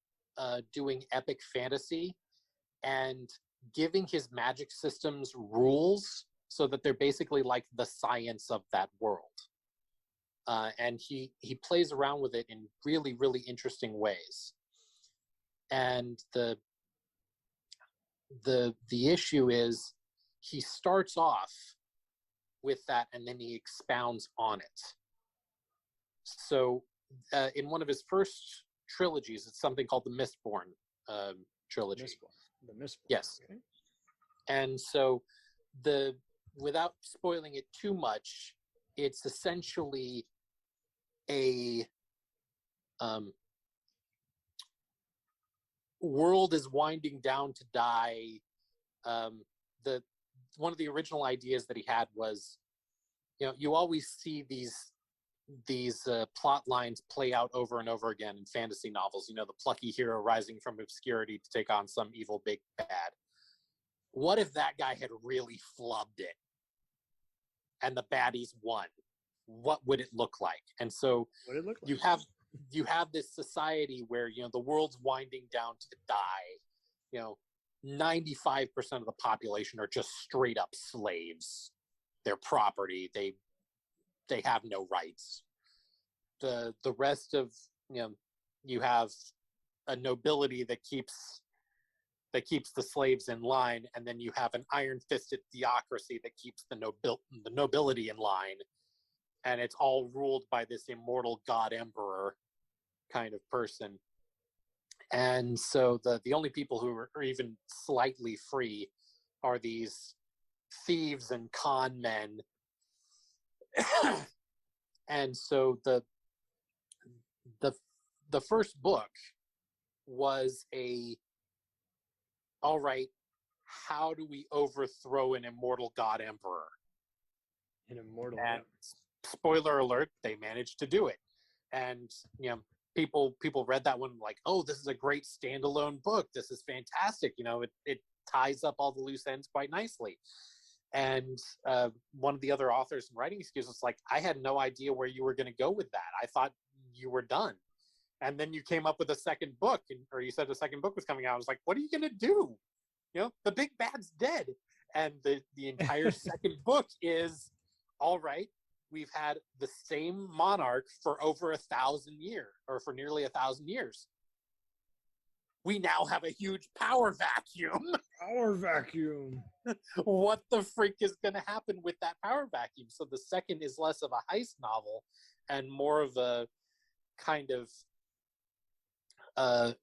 doing epic fantasy and giving his magic systems rules so that they're basically like the science of that world. And he plays around with it in really, really interesting ways. And the issue is, he starts off with that and then he expounds on it. So in one of his first trilogies, it's something called the Mistborn trilogy. The Mistborn. Yes. Okay. And so without spoiling it too much, it's essentially a world is winding down to die. One of the original ideas that he had was, you always see these plot lines play out over and over again in fantasy novels. You know, the plucky hero rising from obscurity to take on some evil big bad. What if that guy had really flubbed it and the baddies won? What would it look like? And so What did it look like? you have this society where, you know, the world's winding down to die. You know, 95% of the population are just straight up slaves. They're property. They have no rights. The rest of, you know, you have a nobility that keeps the slaves in line, and then you have an iron-fisted theocracy that keeps the nobility in line, and it's all ruled by this immortal god emperor kind of person. And so the only people who are even slightly free are these thieves and con men. And so the first book was all right, how do we overthrow an immortal god emperor? An immortal. And spoiler alert, they managed to do it. And, you know, people read that one like, oh, this is a great standalone book. This is fantastic. You know, it ties up all the loose ends quite nicely. And one of the other authors and writing excuses was like, I had no idea where you were going to go with that. I thought you were done. And then you came up with a second book, or you said a second book was coming out. I was like, what are you going to do? You know, the big bad's dead. And the entire second book is, all right, we've had the same monarch for over 1,000 years, or for nearly 1,000 years. We now have a huge power vacuum. Power vacuum. What the freak is going to happen with that power vacuum? So the second is less of a heist novel and more of a kind of,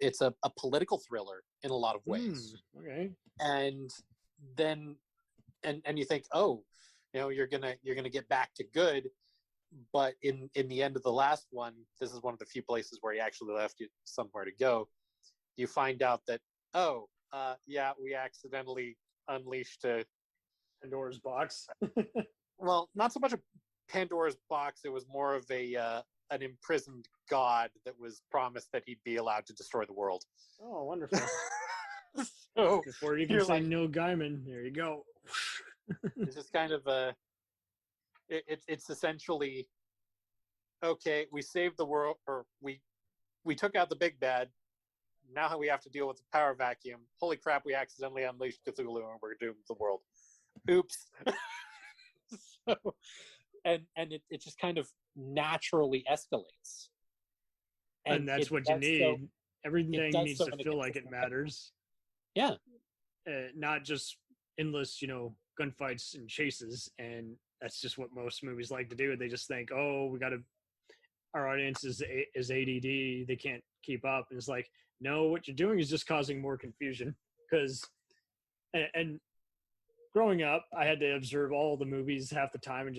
it's a political thriller in a lot of ways. Okay. And then, and you think, oh, you know, you're gonna get back to good, but in the end of the last one, this is one of the few places where he actually left you somewhere to go. You find out that, oh, yeah, we accidentally unleashed a Pandora's box. well, not so much a Pandora's box. It was more of an imprisoned god that was promised that he'd be allowed to destroy the world. Oh, wonderful. So Before you can say Neil Gaiman, there you go. it's just kind of it's essentially, okay, we saved the world, or we took out the big bad. Now we have to deal with the power vacuum. Holy crap, we accidentally unleashed Cthulhu and we're doomed the world. Oops. So, and it just kind of naturally escalates. And that's what you need. So, everything needs so to feel like it matters. Yeah. Not just endless, you know, gunfights and chases. And that's just what most movies like to do. They just think, oh, our audience is ADD. They can't keep up. And it's like, no, what you're doing is just causing more confusion. Because, and growing up, I had to observe all the movies half the time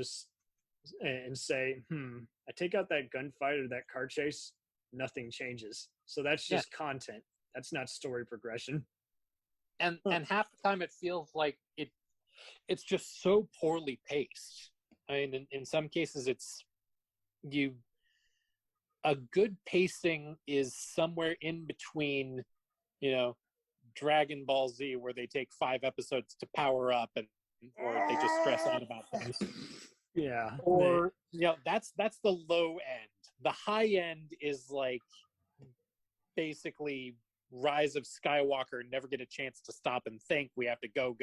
and say, I take out that gunfight or that car chase, nothing changes. So that's just content. That's not story progression. And half the time it feels like it's just so poorly paced. I mean, in some cases a good pacing is somewhere in between, you know, Dragon Ball Z, where they take 5 episodes to power up, or they just stress out about things. Yeah. Or that's the low end. The high end is like basically Rise of Skywalker, never get a chance to stop and think. We have to go.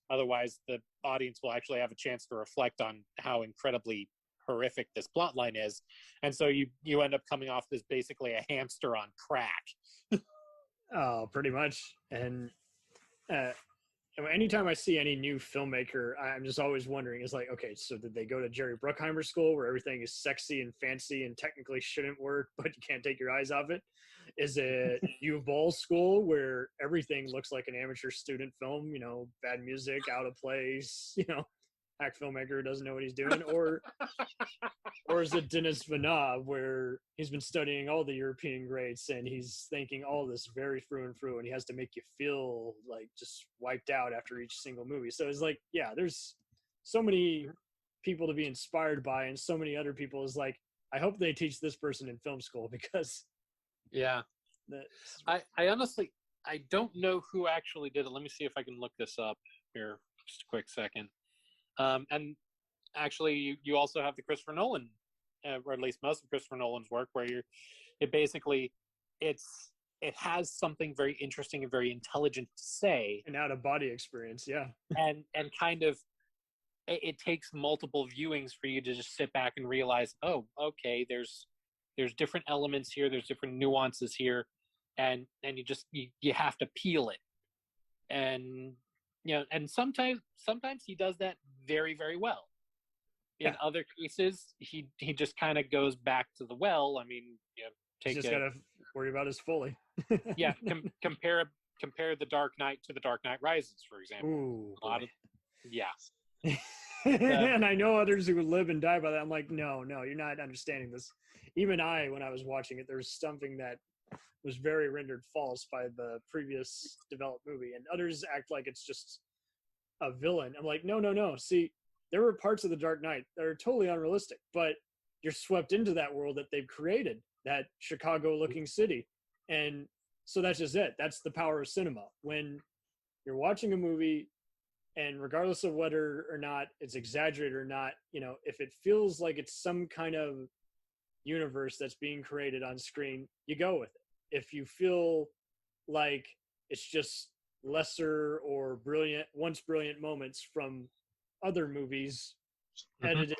Otherwise, the audience will actually have a chance to reflect on how incredibly horrific this plotline is. And so you end up coming off as basically a hamster on crack. Oh, pretty much. And anytime I see any new filmmaker, I'm just always wondering, it's like, okay, so did they go to Jerry Bruckheimer school where everything is sexy and fancy and technically shouldn't work, but you can't take your eyes off it? Is it U of Ball school where everything looks like an amateur student film, you know, bad music, out of place, you know, hack filmmaker who doesn't know what he's doing? Or is it Denis Villeneuve where he's been studying all the European greats and he's thinking all this very through and through, and he has to make you feel like just wiped out after each single movie? So it's like, yeah, there's so many people to be inspired by, and so many other people is like, I hope they teach this person in film school because Yeah. I honestly, I don't know who actually did it. Let me see if I can look this up here. Just a quick second. And actually, you also have the Christopher Nolan, or at least most of Christopher Nolan's work, where it has something very interesting and very intelligent to say, an out of body experience. Yeah. and kind of it takes multiple viewings for you to just sit back and realize, oh, okay, there's different elements here, there's different nuances here, and you have to peel it. And and sometimes he does that very, very well. In other cases, he just kind of goes back to the well. I mean, He's just got to worry about his Foley. yeah, compare The Dark Knight to The Dark Knight Rises, for example. Ooh, yeah. And I know others who live and die by that. I'm like, no, you're not understanding this. Even when I was watching it, there's something that was very rendered false by the previous developed movie, and others act like it's just a villain. I'm like, no. See, there were parts of The Dark Knight that are totally unrealistic, but you're swept into that world that they've created, that Chicago-looking city. And so that's just it. That's the power of cinema. When you're watching a movie, and regardless of whether or not it's exaggerated or not, if it feels like it's some kind of universe that's being created on screen, you go with it. If you feel like it's just lesser or once brilliant moments from other movies edited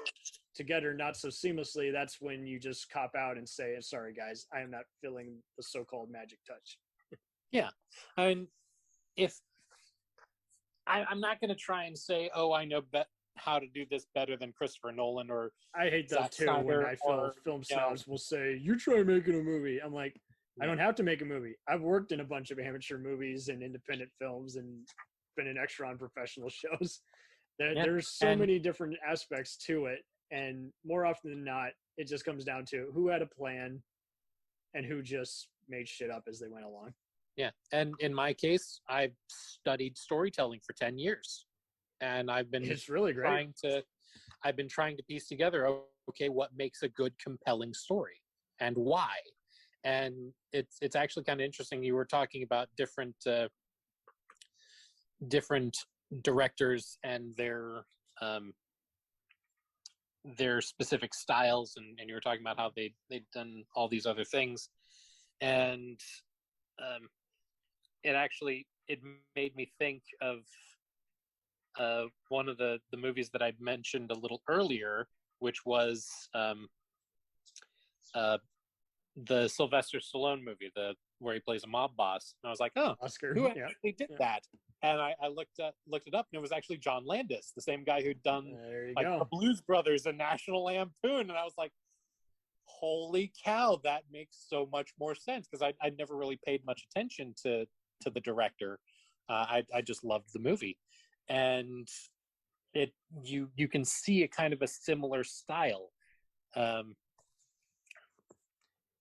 together not so seamlessly, that's when you just cop out and say, sorry guys, I am not feeling the so-called magic touch. Yeah. I mean, I'm not going to try and say, oh, I know how to do this better than Christopher Nolan, or I hate that too. When I feel film snobs will say, "You try making a movie." I'm like, I don't have to make a movie. I've worked in a bunch of amateur movies and independent films, and been an extra on professional shows. There's so many different aspects to it, and more often than not, it just comes down to who had a plan and who just made shit up as they went along. Yeah, and in my case, I've studied storytelling for 10 years, and it's really great. I've been trying to piece together, okay, what makes a good, compelling story, and why. And it's actually kind of interesting. You were talking about different directors and their specific styles, and you were talking about how they've done all these other things, and it made me think of one of the movies that I'd mentioned a little earlier, which was the Sylvester Stallone movie, where he plays a mob boss. And I was like, oh, Oscar, who actually did that? And I looked it up, and it was actually John Landis, the same guy who'd done the Blues Brothers and National Lampoon. And I was like, holy cow, that makes so much more sense, because I'd never really paid much attention to the director. I just loved the movie, and you can see a kind of a similar style.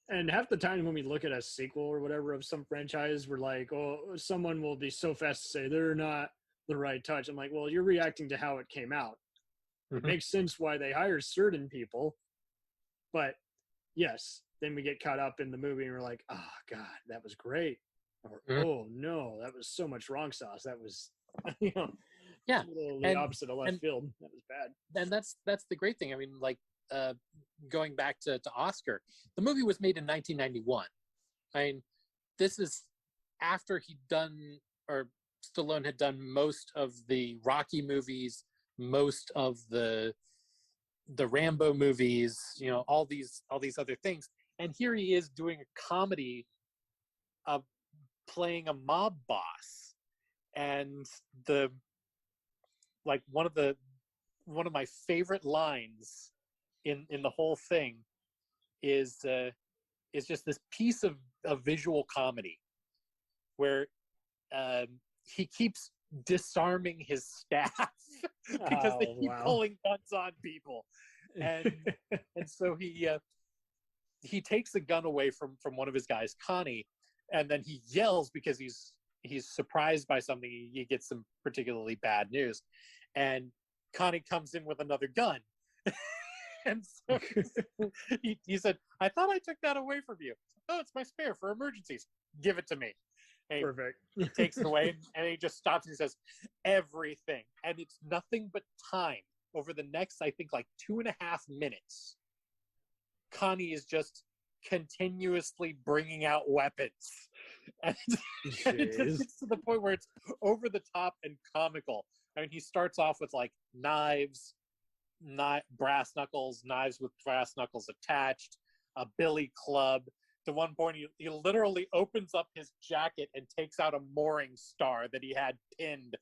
And half the time when we look at a sequel or whatever of some franchise, we're like, oh, someone will be so fast to say they're not the right touch. I'm like, well, you're reacting to how it came out. It makes sense why they hire certain people, but yes, then we get caught up in the movie and we're like, oh God, that was great. Or, oh no, that was so much wrong sauce. That was, the opposite of left field. That was bad. And that's the great thing. I mean, like, going back to Oscar, the movie was made in 1991. I mean, this is after Stallone had done most of the Rocky movies, most of the Rambo movies, all these other things, and here he is doing a comedy of playing a mob boss. And one of my favorite lines in the whole thing is just this piece of visual comedy where he keeps disarming his staff because they keep pulling guns on people, and so he takes the gun away from one of his guys, Connie, and then he yells because he's surprised by something. He gets some particularly bad news, and Connie comes in with another gun. And so he said, I thought I took that away from you. Oh, it's my spare for emergencies. Give it to me. And Perfect. he takes it away, and he just stops and he says, everything. And it's nothing but time. Over the next, I think, like 2.5 minutes, Connie is just continuously bringing out weapons. And it just gets to the point where it's over the top and comical. I mean, he starts off with like knives, brass knuckles, knives with brass knuckles attached, a billy club. To one point, he literally opens up his jacket and takes out a mooring star that he had pinned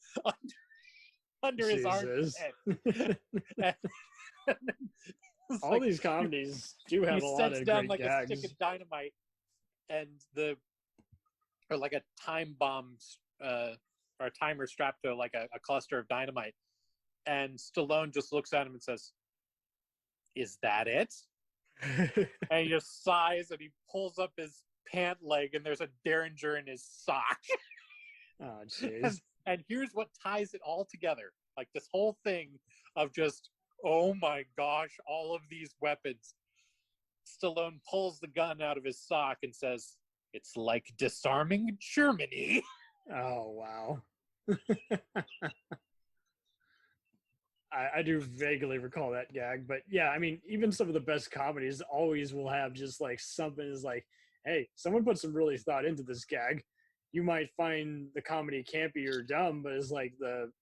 under his armpit. All like, these comedies do have a lot sets of down great like gags. a stick of dynamite and or like a time bomb or a timer strapped to like a cluster of dynamite, and Stallone just looks at him and says, "Is that it?" And he just sighs and he pulls up his pant leg and there's a Derringer in his sock. Oh, jeez. And here's what ties it all together. Like this whole thing of just, oh my gosh, all of these weapons. Stallone pulls the gun out of his sock and says, "It's like disarming Germany." Oh, wow. I do vaguely recall that gag, but yeah, I mean, even some of the best comedies always will have just like something is like, hey, someone put some really thought into this gag. You might find the comedy campy or dumb, but it's like the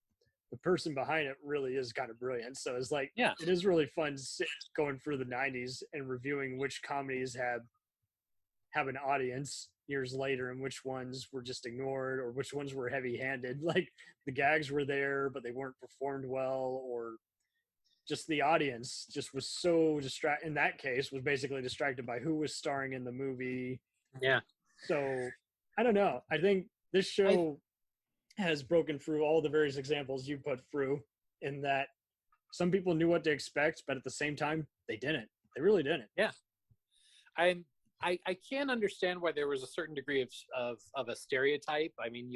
person behind it really is kind of brilliant. So it's like, Yeah. it is really fun going through the 90s and reviewing which comedies have an audience years later and which ones were just ignored or which ones were heavy-handed. Like the gags were there, but they weren't performed well, or just the audience just was so distracted. In that case, was basically distracted by who was starring in the movie. Yeah. So I don't know. I think this show has broken through all the various examples you put through, in that some people knew what to expect, but at the same time, they didn't. They really didn't. Yeah. I can understand why there was a certain degree of a stereotype. I mean,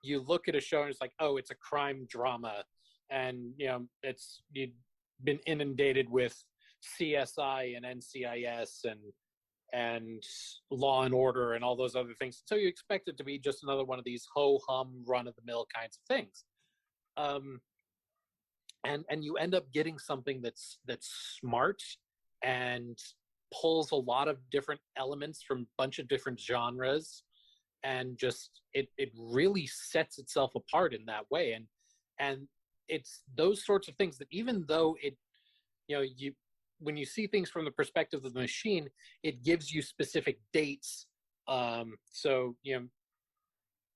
you look at a show and it's like, oh, it's a crime drama, and you've been inundated with CSI and NCIS and Law and Order and all those other things. So you expect it to be just another one of these ho-hum, run-of-the-mill kinds of things. And you end up getting something that's smart and pulls a lot of different elements from a bunch of different genres, and just it really sets itself apart in that way. And it's those sorts of things that, even though when you see things from the perspective of the machine, it gives you specific dates. So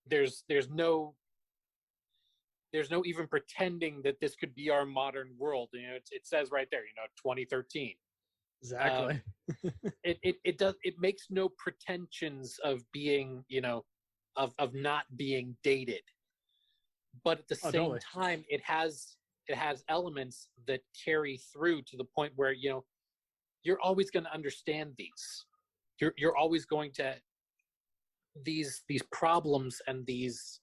there's no even pretending that this could be our modern world. It says right there, 2013. Exactly. It makes no pretensions of being, of not being dated, but at the same totally. time, it has elements that carry through to the point where you're always going to understand these. You're always going to these problems and these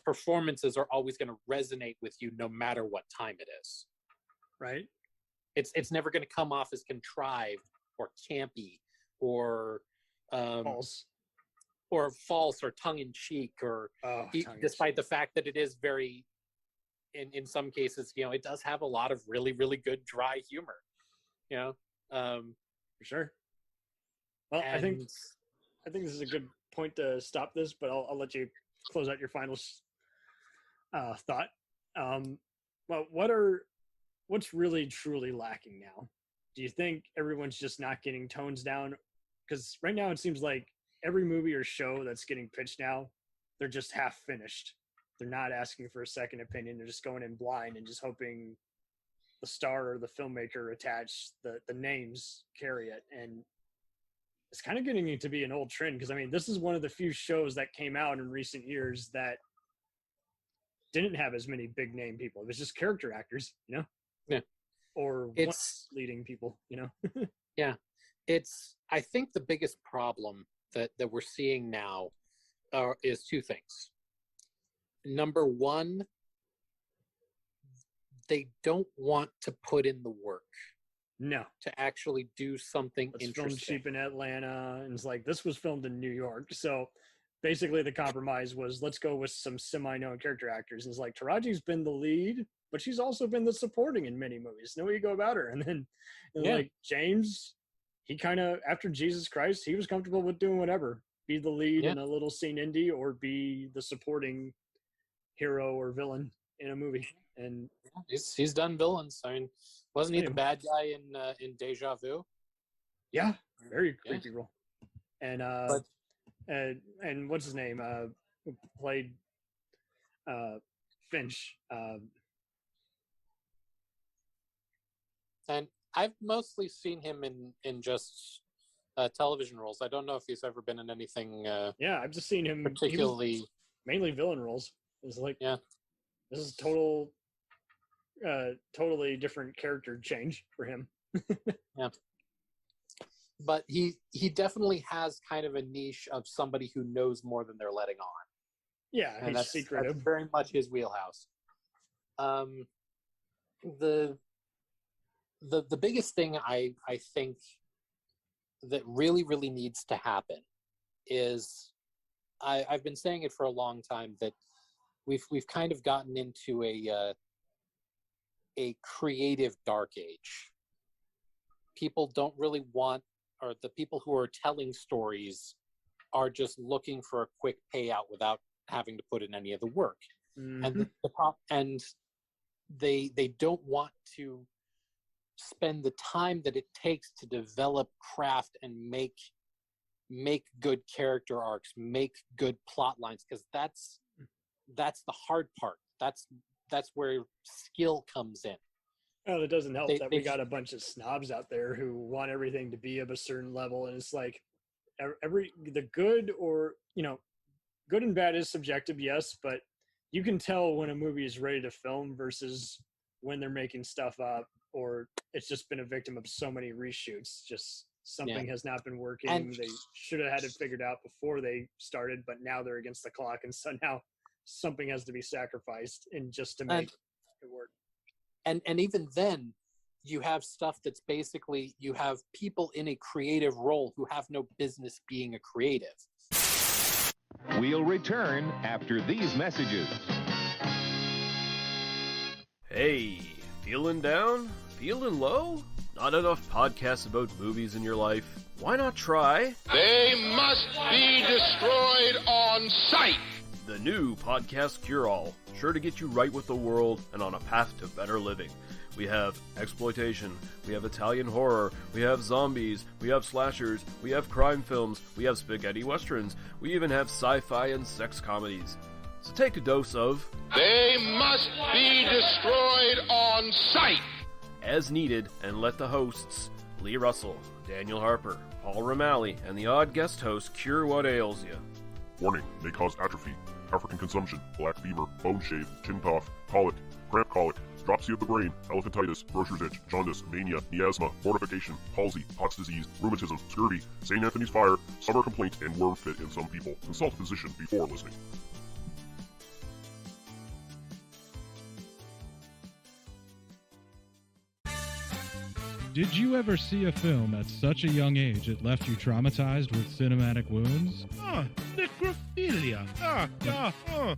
performances are always going to resonate with you no matter what time it is. Right. It's never going to come off as contrived or campy or False. or false or tongue-in-cheek, or despite the fact that it is very, in some cases, it does have a lot of really, really good dry humor. For sure. Well, I think this is a good point to stop this, but I'll let you close out your final thought. Well, what's really truly lacking now? Do you think everyone's just not getting tones down? Because right now it seems like every movie or show that's getting pitched now, they're just half finished. They're not asking for a second opinion. They're just going in blind and just hoping the star or the filmmaker attached, the names carry it. And it's kind of getting to be an old trend, because I mean, this is one of the few shows that came out in recent years that didn't have as many big name people. It was just character actors, Yeah. or leading people, Yeah. I think the biggest problem that we're seeing now is two things. Number one, they don't want to put in the work No. to actually do something It's filmed interesting. cheap in Atlanta, and it's like, this was filmed in New York. So basically the compromise was, let's go with some semi-known character actors. And it's like, Taraji's been the lead, but she's also been the supporting in many movies. Know what you go about her. And then like James, he kind of, after Jesus Christ, he was comfortable with doing whatever. Be the lead in a little scene indie, or be the supporting hero or villain in a movie. And he's done villains. I mean, wasn't he the bad guy in Deja Vu? Yeah, very creepy role. And and what's his name? Who played Finch. And I've mostly seen him in just television roles. I don't know if he's ever been in anything. I've just seen him particularly mainly villain roles. It's like, this is totally different character change for him. But he definitely has kind of a niche of somebody who knows more than they're letting on. Yeah, and he's secretive. That's very much his wheelhouse. The biggest thing I think that really needs to happen is, I've been saying it for a long time, that we've kind of gotten into a creative dark age. People don't really want, or the people who are telling stories are just looking for a quick payout without having to put in any of the work. Mm-hmm. And they don't want to spend the time that it takes to develop craft and make good character arcs, make good plot lines, because that's the hard part. That's where skill comes in. Well, it doesn't help that we got a bunch of snobs out there who want everything to be of a certain level, and it's like the good, or good and bad is subjective, yes, but you can tell when a movie is ready to film versus when they're making stuff up, or it's just been a victim of so many reshoots. Just something has not been working. And they should have had it figured out before they started, but now they're against the clock, and so now something has to be sacrificed just to make it work. And even then, you have stuff that's basically, you have people in a creative role who have no business being a creative. We'll return after these messages. Hey, feeling down? Feeling low? Not enough podcasts about movies in your life? Why not try... They must be destroyed on sight! The new Podcast Cure-All, sure to get you right with the world and on a path to better living. We have exploitation, we have Italian horror, we have zombies, we have slashers, we have crime films, we have spaghetti westerns, we even have sci-fi and sex comedies. So take a dose of... They must be destroyed on sight! As needed, and let the hosts, Lee Russell, Daniel Harper, Paul Romali, and the odd guest host cure what ails you. Warning, may cause atrophy, African consumption, black fever, bone shave, chin cough, colic, cramp colic, dropsy of the brain, elephantitis, grocer's itch, jaundice, mania, miasma, mortification, palsy, Pott's disease, rheumatism, scurvy, St. Anthony's fire, summer complaint, and worm fit in some people. Consult a physician before listening. Did you ever see a film at such a young age it left you traumatized with cinematic wounds? Necrophilia.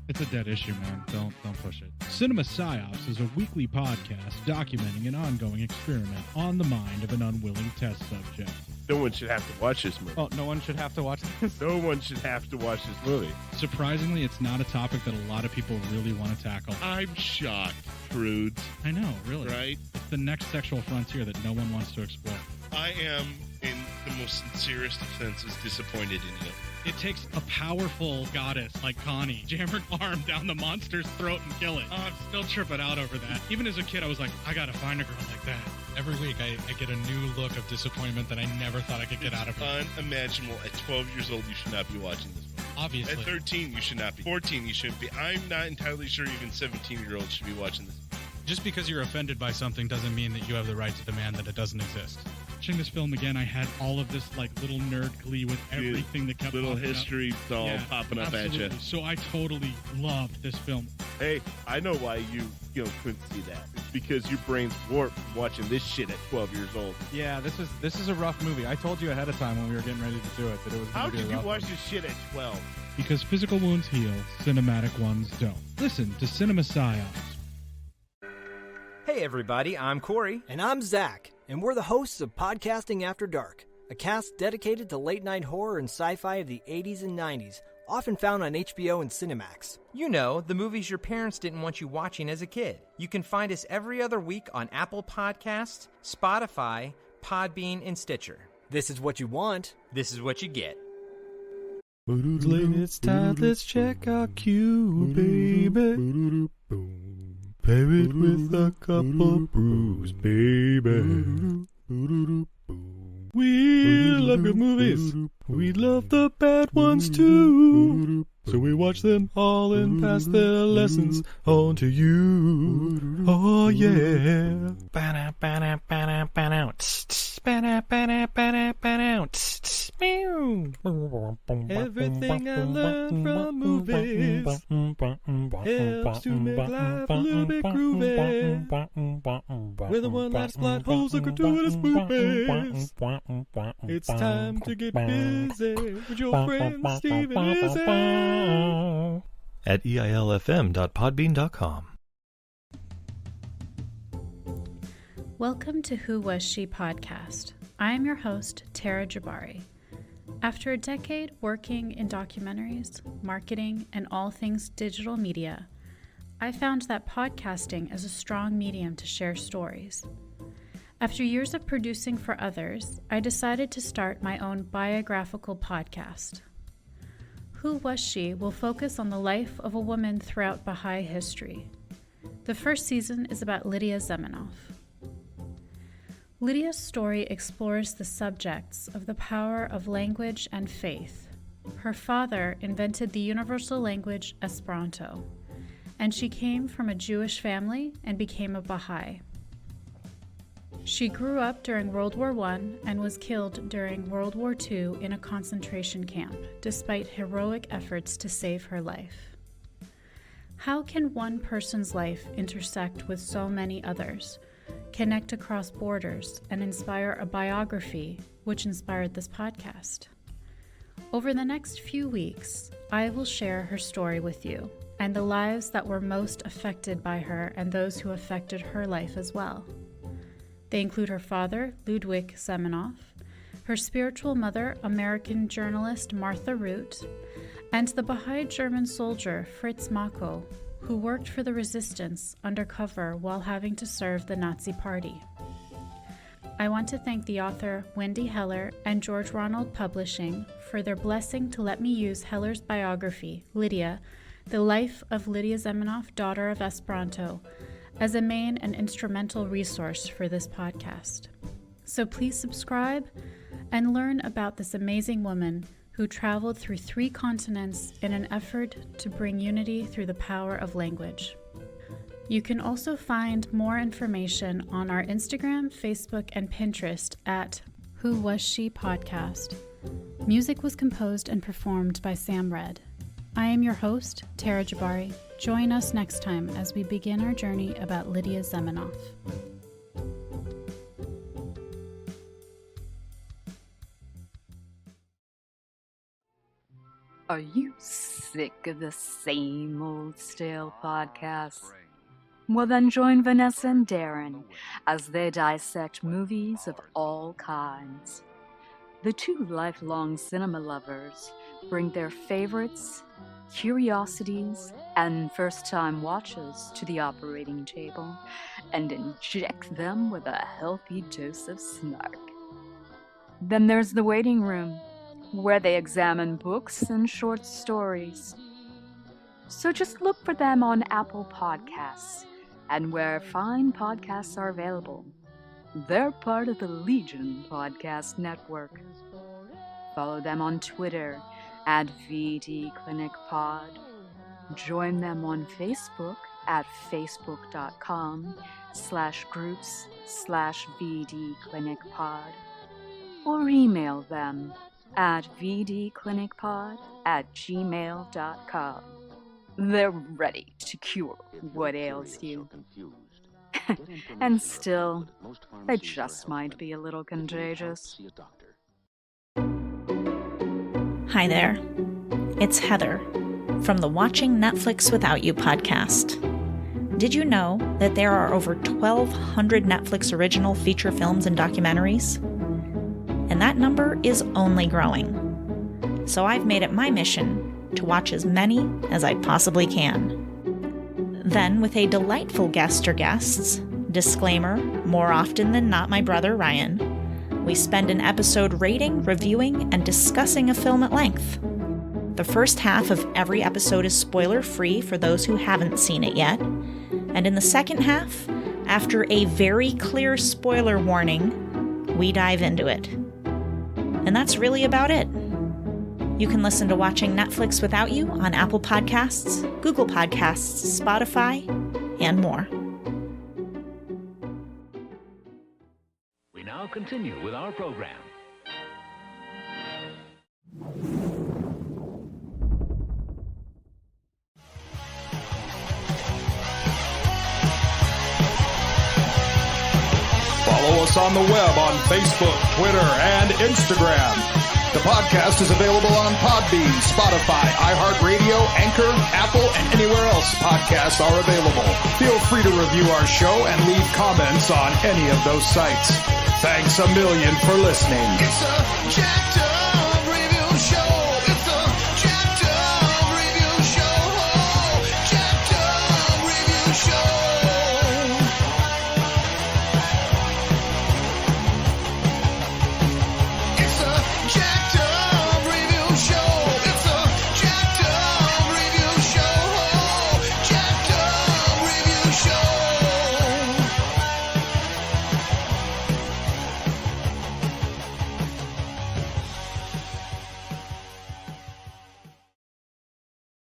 It's a dead issue, man. Don't push it. Cinema Psyops is a weekly podcast documenting an ongoing experiment on the mind of an unwilling test subject. No one should have to watch this movie. Oh, no one should have to watch this? No one should have to watch this movie. Surprisingly, it's not a topic that a lot of people really want to tackle. I'm shocked, prudes. I know, really. Right? It's the next sexual frontier that no one wants to explore. I am, in the most sincerest of senses, disappointed in you. It takes a powerful goddess like Connie, jam her arm down the monster's throat and kill it. Oh, I'm still tripping out over that. Even as a kid, I was like, I gotta find a girl like that. Every week, I get a new look of disappointment that I never thought I could get out of her. Unimaginable. At 12 years old, you should not be watching this movie. Obviously. At 13, you should not be. 14, you shouldn't be. I'm not entirely sure even 17-year-olds should be watching this. Just because you're offended by something doesn't mean that you have the right to demand that it doesn't exist. Watching this film again, I had all of this like little nerd glee with everything that kept little popping history up. doll popping up absolutely. at you. So I totally loved this film. Hey, I know why you couldn't see that. It's because your brain's warped from watching this shit at 12 years old. Yeah, this is a rough movie. I told you ahead of time when we were getting ready to do it that it was How going to be could a you rough watch one. this shit at 12? Because physical wounds heal, cinematic ones don't. Listen to Cinema Psyops. Hey everybody, I'm Corey. And I'm Zach, and we're the hosts of Podcasting After Dark, a cast dedicated to late-night horror and sci-fi of the 80s and 90s, often found on HBO and Cinemax. You know, the movies your parents didn't want you watching as a kid. You can find us every other week on Apple Podcasts, Spotify, Podbean, and Stitcher. This is what you want. This is what you get. It's time, let's check our queue, baby. Pair it with a couple brews, baby. We love good movies. We love the bad ones too. So we watch them all and pass their lessons on to you. Oh yeah. Everything I learned from movies helps to make life a little bit groovy. With a one-last plot holes of gratuitous movies. It's time to get busy with your friend Steve and Izzy. At eilfm.podbean.com. Welcome to Who Was She podcast. I am your host, Tara Jabari. After a decade working in documentaries, marketing, and all things digital media, I found that podcasting is a strong medium to share stories. After years of producing for others, I decided to start my own biographical podcast. Who Was She will focus on the life of a woman throughout Baha'i history. The first season is about Lydia Zamenhof. Lydia's story explores the subjects of the power of language and faith. Her father invented the universal language Esperanto, and she came from a Jewish family and became a Baha'i. She grew up during World War I and was killed during World War II in a concentration camp, despite heroic efforts to save her life. How can one person's life intersect with so many others, connect across borders, and inspire a biography which inspired this podcast? Over the next few weeks, I will share her story with you and the lives that were most affected by her and those who affected her life as well. They include her father, Ludwig Zamenhof, her spiritual mother, American journalist Martha Root, and the Baha'i German soldier Fritz Mako, who worked for the resistance undercover while having to serve the Nazi Party. I want to thank the author Wendy Heller and George Ronald Publishing for their blessing to let me use Heller's biography, Lydia, The Life of Lydia Zamenhof, Daughter of Esperanto, as a main and instrumental resource for this podcast. So please subscribe and learn about this amazing woman who traveled through 3 continents in an effort to bring unity through the power of language. You can also find more information on our Instagram, Facebook, and Pinterest at Who Was She Podcast. Music was composed and performed by Sam Red. I am your host, Tara Jabari. Join us next time as we begin our journey about Lydia Zamenhof. Are you sick of the same old stale podcasts? Well, then join Vanessa and Darren as they dissect movies of all kinds. The 2 lifelong cinema lovers bring their favorites, curiosities, and first-time watches to the operating table and inject them with a healthy dose of snark. Then there's the waiting room, where they examine books and short stories. So just look for them on Apple Podcasts and where fine podcasts are available. They're part of the Legion Podcast Network. Follow them on Twitter at VDClinicPod. Join them on Facebook at facebook.com/groups/VDClinicPod. Or email them at vdclinicpod@gmail.com. They're ready to cure what ails you. And still, they just might be a little contagious. Hi there. It's Heather from the Watching Netflix Without You podcast. Did you know that there are over 1,200 Netflix original feature films and documentaries? And that number is only growing. So I've made it my mission to watch as many as I possibly can. Then, with a delightful guest or guests, disclaimer, more often than not my brother Ryan, we spend an episode rating, reviewing, and discussing a film at length. The first half of every episode is spoiler-free for those who haven't seen it yet, and in the second half, after a very clear spoiler warning, we dive into it. And that's really about it. You can listen to Watching Netflix Without You on Apple Podcasts, Google Podcasts, Spotify, and more. We now continue with our program. Follow us on the web on Facebook, Twitter, and Instagram. The podcast is available on Podbean, Spotify, iHeartRadio, Anchor, Apple, and anywhere else podcasts are available. Feel free to review our show and leave comments on any of those sites. Thanks a million for listening. It's a jacked up